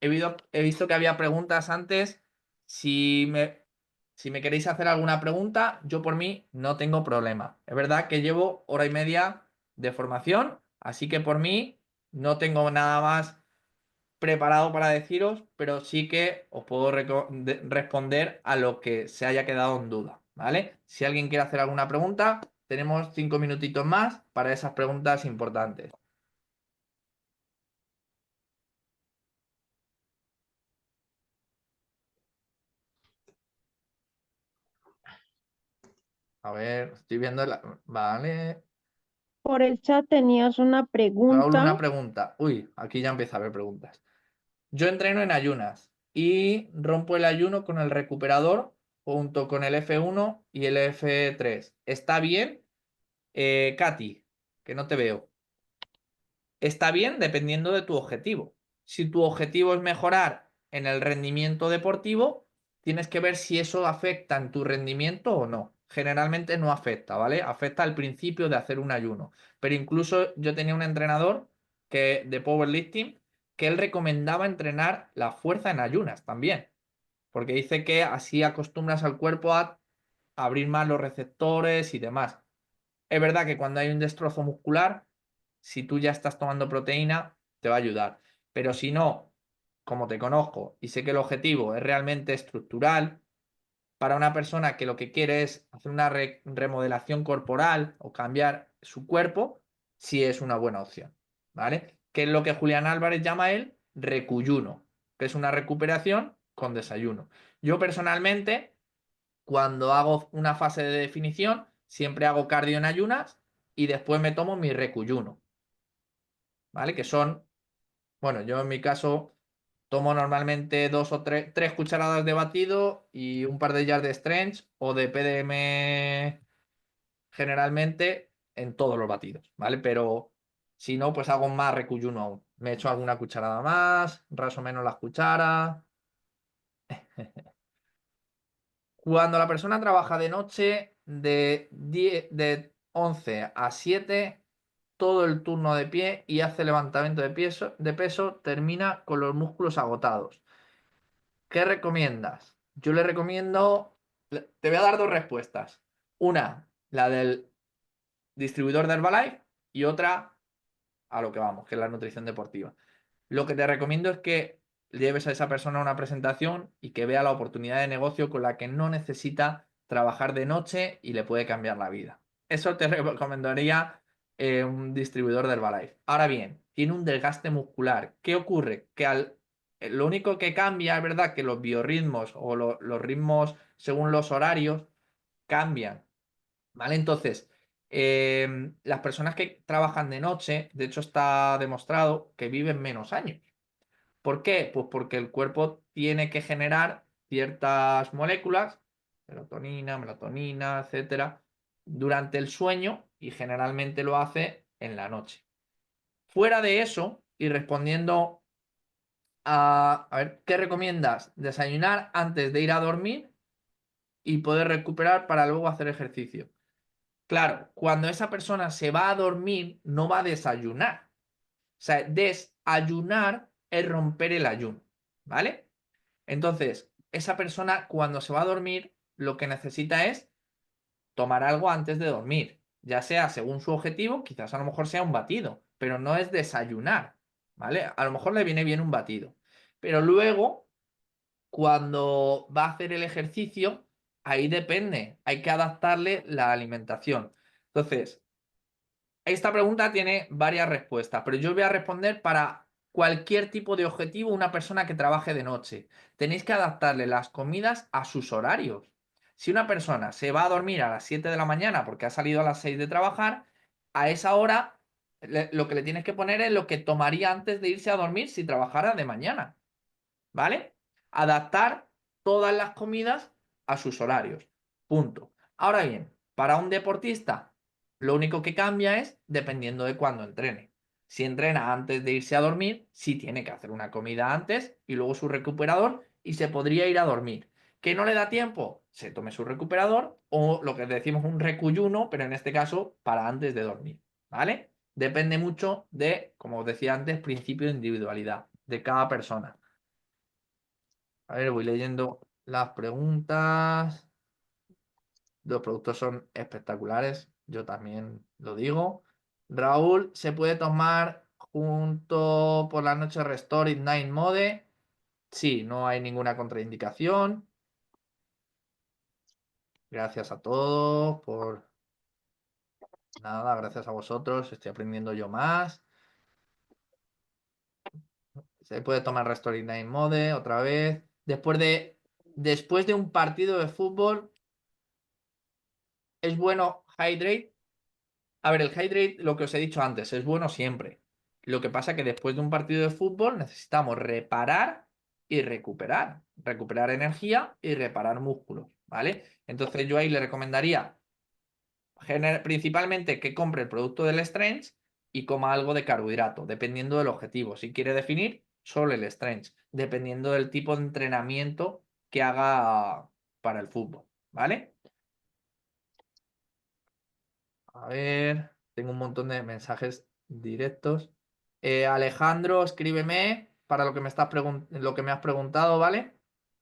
He visto que había preguntas antes. Si me queréis hacer alguna pregunta, yo por mí no tengo problema. Es verdad que llevo hora y media de formación, así que por mí no tengo nada más preparado para deciros, pero sí que os puedo responder a lo que se haya quedado en duda, ¿vale? Si alguien quiere hacer alguna pregunta, tenemos 5 minutitos más para esas preguntas importantes. A ver, estoy viendo Vale. Por el chat tenías una Raúl, pregunta. una pregunta. Uy, aquí ya empieza a haber preguntas. Yo entreno en ayunas y rompo el ayuno con el recuperador junto con el F1 y el F3. ¿Está bien? Katy, que no te veo. Está bien dependiendo de tu objetivo. Si tu objetivo es mejorar en el rendimiento deportivo, tienes que ver si eso afecta en tu rendimiento o no. Generalmente no afecta, ¿vale? Afecta al principio de hacer un ayuno. Pero incluso yo tenía un entrenador de powerlifting que él recomendaba entrenar la fuerza en ayunas también, porque dice que así acostumbras al cuerpo a abrir más los receptores y demás. Es verdad que cuando hay un destrozo muscular, si tú ya estás tomando proteína, te va a ayudar. Pero si no, como te conozco y sé que el objetivo es realmente estructural, para una persona que lo que quiere es hacer una remodelación corporal o cambiar su cuerpo, sí es una buena opción, ¿vale? Que es lo que Julián Álvarez llama el recuyuno, que es una recuperación con desayuno. Yo personalmente, cuando hago una fase de definición, siempre hago cardio en ayunas y después me tomo mi recuyuno, ¿vale? Que son, bueno, yo en mi caso tomo normalmente dos o tres cucharadas de batido y un par de ellas de Strength o de PDM generalmente en todos los batidos, ¿vale? Pero si no, pues hago más recuyuno aún. Me echo alguna cucharada más, raso menos las cucharas. Cuando la persona trabaja de noche de 11 a 7, todo el turno de pie y hace levantamiento de peso, termina con los músculos agotados. ¿Qué recomiendas? Yo le recomiendo, te voy a dar dos respuestas. Una, la del distribuidor de Herbalife y otra, a lo que vamos, que es la nutrición deportiva. Lo que te recomiendo es que lleves a esa persona a una presentación y que vea la oportunidad de negocio con la que no necesita trabajar de noche y le puede cambiar la vida. Eso te recomendaría un distribuidor de Herbalife. Ahora bien, tiene un desgaste muscular. ¿Qué ocurre? Que lo único que cambia es verdad que los biorritmos o los ritmos según los horarios cambian. ¿Vale? Entonces, las personas que trabajan de noche, de hecho está demostrado que viven menos años. ¿Por qué? Pues porque el cuerpo tiene que generar ciertas moléculas, melatonina, etcétera, durante el sueño y generalmente lo hace en la noche. Fuera de eso, y respondiendo a ver, ¿qué recomiendas? Desayunar antes de ir a dormir y poder recuperar para luego hacer ejercicio. Claro, cuando esa persona se va a dormir, no va a desayunar. O sea, desayunar es romper el ayuno, ¿vale? Entonces, esa persona cuando se va a dormir, lo que necesita es tomar algo antes de dormir, ya sea según su objetivo, quizás a lo mejor sea un batido, pero no es desayunar, ¿vale? A lo mejor le viene bien un batido, pero luego, cuando va a hacer el ejercicio, ahí depende, hay que adaptarle la alimentación. Entonces, esta pregunta tiene varias respuestas, pero yo voy a responder para cualquier tipo de objetivo una persona que trabaje de noche. Tenéis que adaptarle las comidas a sus horarios. Si una persona se va a dormir a las 7 de la mañana porque ha salido a las 6 de trabajar, a esa hora lo que le tienes que poner es lo que tomaría antes de irse a dormir si trabajara de mañana. ¿Vale? Adaptar todas las comidas a sus horarios. Punto. Ahora bien, para un deportista, lo único que cambia es dependiendo de cuándo entrene. Si entrena antes de irse a dormir, sí tiene que hacer una comida antes y luego su recuperador y se podría ir a dormir. ¿Que no le da tiempo? Se tome su recuperador o lo que decimos un recuyuno, pero en este caso para antes de dormir. ¿Vale? Depende mucho de, como os decía antes, principio de individualidad de cada persona. A ver, voy leyendo las preguntas. Los productos son espectaculares, yo también lo digo. Raúl, ¿se puede tomar junto por la noche Restore Night Mode? Sí, no hay ninguna contraindicación. Gracias a todos por... Nada, gracias a vosotros, estoy aprendiendo yo más. Se puede tomar Restore Night Mode otra vez. Después de un partido de fútbol, es bueno hydrate. A ver, el hydrate, lo que os he dicho antes, es bueno siempre. Lo que pasa es que después de un partido de fútbol necesitamos reparar y recuperar. Recuperar energía y reparar músculos, ¿vale? Entonces yo ahí le recomendaría principalmente que compre el producto del strength y coma algo de carbohidrato, dependiendo del objetivo. Si quiere definir, solo el strength, dependiendo del tipo de entrenamiento que haga para el fútbol, ¿vale? A ver, tengo un montón de mensajes directos. Alejandro, escríbeme para lo que lo que me has preguntado, ¿vale?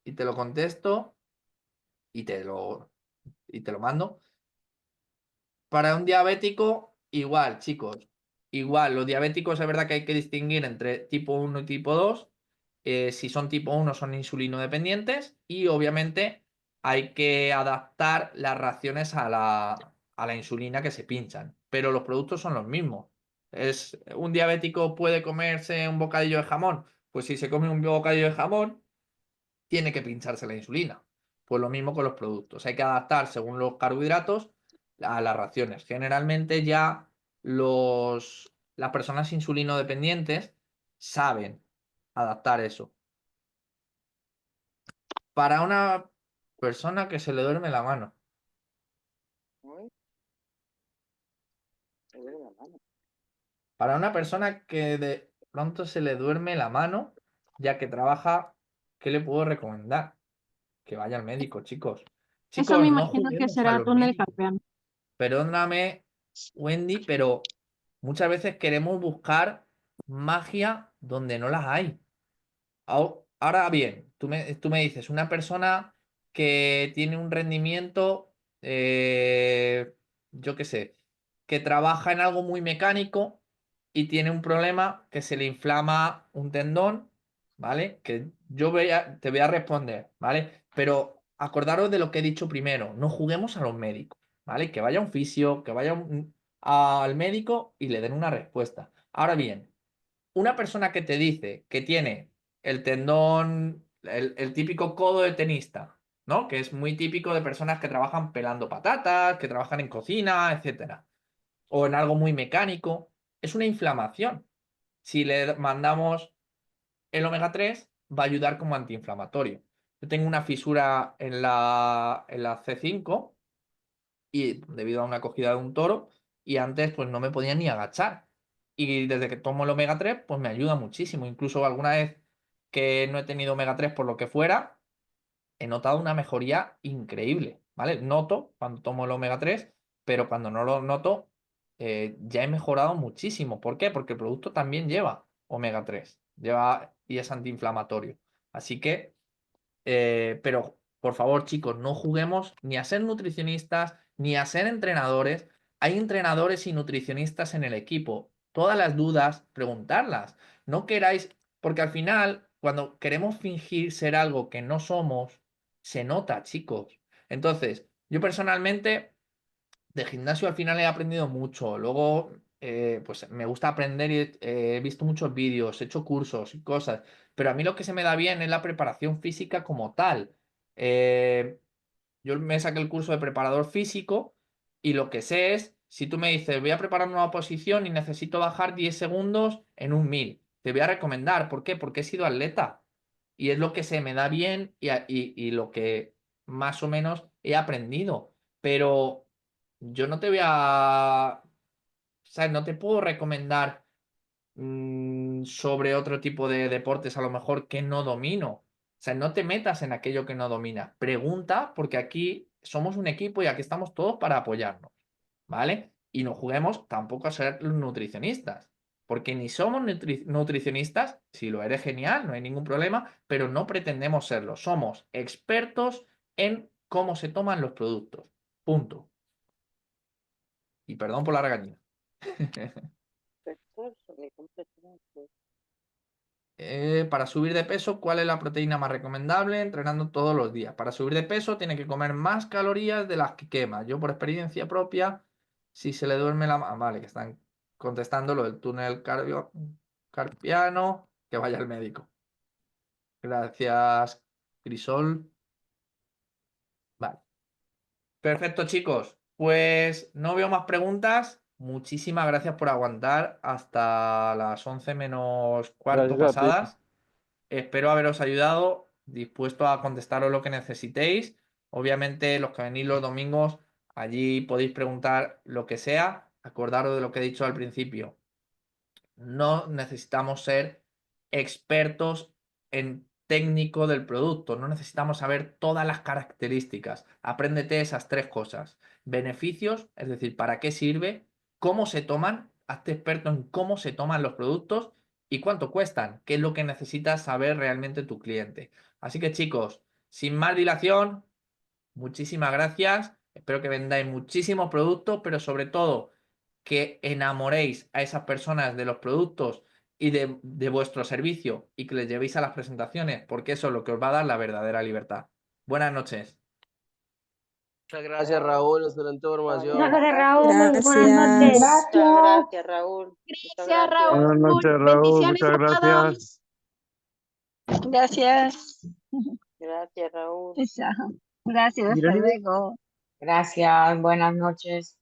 Y te lo contesto y te lo mando. Para un diabético, igual, chicos. Igual, los diabéticos es verdad que hay que distinguir entre tipo 1 y tipo 2. Si son tipo 1 son insulino dependientes y obviamente hay que adaptar las raciones a la insulina que se pinchan. Pero los productos son los mismos. ¿Un diabético puede comerse un bocadillo de jamón? Pues si se come un bocadillo de jamón, tiene que pincharse la insulina. Pues lo mismo con los productos. Hay que adaptar según los carbohidratos a las raciones. Generalmente ya las personas insulino dependientes saben adaptar eso. Para una persona que se le duerme la mano. Para una persona que de pronto se le duerme la mano, ya que trabaja, ¿qué le puedo recomendar? Que vaya al médico, chicos. Eso Chicos, me no imagino que juguemos a será los túnel médicos. carpiano. Perdóname, Wendy, pero muchas veces queremos buscar magia donde no las hay. Ahora bien, tú me dices, una persona que tiene un rendimiento, yo qué sé, que trabaja en algo muy mecánico y tiene un problema que se le inflama un tendón, ¿vale? Que te voy a responder, ¿vale? Pero acordaros de lo que he dicho primero, no juguemos a los médicos, ¿vale? Que vaya un fisio, que vaya al médico y le den una respuesta. Ahora bien, una persona que te dice que tiene el tendón, el típico codo de tenista, ¿no? Que es muy típico de personas que trabajan pelando patatas, que trabajan en cocina, etcétera, o en algo muy mecánico, es una inflamación. Si le mandamos el omega 3, va a ayudar como antiinflamatorio. Yo tengo una fisura en la C5 y debido a una cogida de un toro y antes pues no me podía ni agachar. Y desde que tomo el omega 3 pues me ayuda muchísimo. Incluso alguna vez que no he tenido omega 3 por lo que fuera, he notado una mejoría increíble, ¿vale? Noto cuando tomo el omega 3, pero cuando no lo noto ya he mejorado muchísimo. ¿Por qué? Porque el producto también lleva omega 3, lleva y es antiinflamatorio. Así que pero, por favor, chicos, no juguemos ni a ser nutricionistas ni a ser entrenadores. Hay entrenadores y nutricionistas en el equipo. Todas las dudas, preguntarlas. No queráis, porque al final, cuando queremos fingir ser algo que no somos, se nota, chicos. Entonces, yo personalmente de gimnasio al final he aprendido mucho. Luego, pues me gusta aprender y he visto muchos vídeos, he hecho cursos y cosas. Pero a mí lo que se me da bien es la preparación física como tal. Eh, yo me saqué el curso de preparador físico y lo que sé es, si tú me dices, voy a preparar una oposición y necesito bajar 10 segundos en un 1000, te voy a recomendar. ¿Por qué? Porque he sido atleta y es lo que se me da bien y lo que más o menos he aprendido. Pero yo no te voy a... O sea, no te puedo recomendar sobre otro tipo de deportes a lo mejor que no domino. O sea, no te metas en aquello que no dominas. Pregunta, porque aquí somos un equipo y aquí estamos todos para apoyarnos, ¿vale? Y no juguemos tampoco a ser nutricionistas, porque ni somos nutricionistas, si lo eres genial, no hay ningún problema, pero no pretendemos serlo. Somos expertos en cómo se toman los productos. Punto. Y perdón por la regañina. Para subir de peso, ¿cuál es la proteína más recomendable? Entrenando todos los días. Para subir de peso, tiene que comer más calorías de las que quema. Yo, por experiencia propia, si se le duerme la mano. Vale, que están contestando lo del túnel carpiano, que vaya al médico. Gracias, Crisol. Vale. Perfecto, chicos. Pues no veo más preguntas. Muchísimas gracias por aguantar hasta las 11 menos cuarto Gracias a ti. pasadas. Espero haberos ayudado, dispuesto a contestaros lo que necesitéis. Obviamente, los que venís los domingos, allí podéis preguntar lo que sea. Acordaros de lo que he dicho al principio. No necesitamos ser expertos en técnico del producto, no necesitamos saber todas las características. Apréndete esas 3 cosas. Beneficios, es decir, para qué sirve, cómo se toman, hazte experto en cómo se toman los productos y cuánto cuestan, qué es lo que necesitas saber realmente tu cliente. Así que chicos, sin más dilación, muchísimas gracias. Espero que vendáis muchísimos productos, pero sobre todo que enamoréis a esas personas de los productos y de vuestro servicio y que les llevéis a las presentaciones, porque eso es lo que os va a dar la verdadera libertad. Buenas noches. Muchas gracias, Raúl. Excelente información. Raúl, Gracias. buenas noches. Gracias, Raúl. Gracias, Raúl. Buenas noches, Raúl. Bendiciones Muchas a gracias. todos. Gracias. Gracias, Raúl. Gracias, hasta luego. Gracias, buenas noches.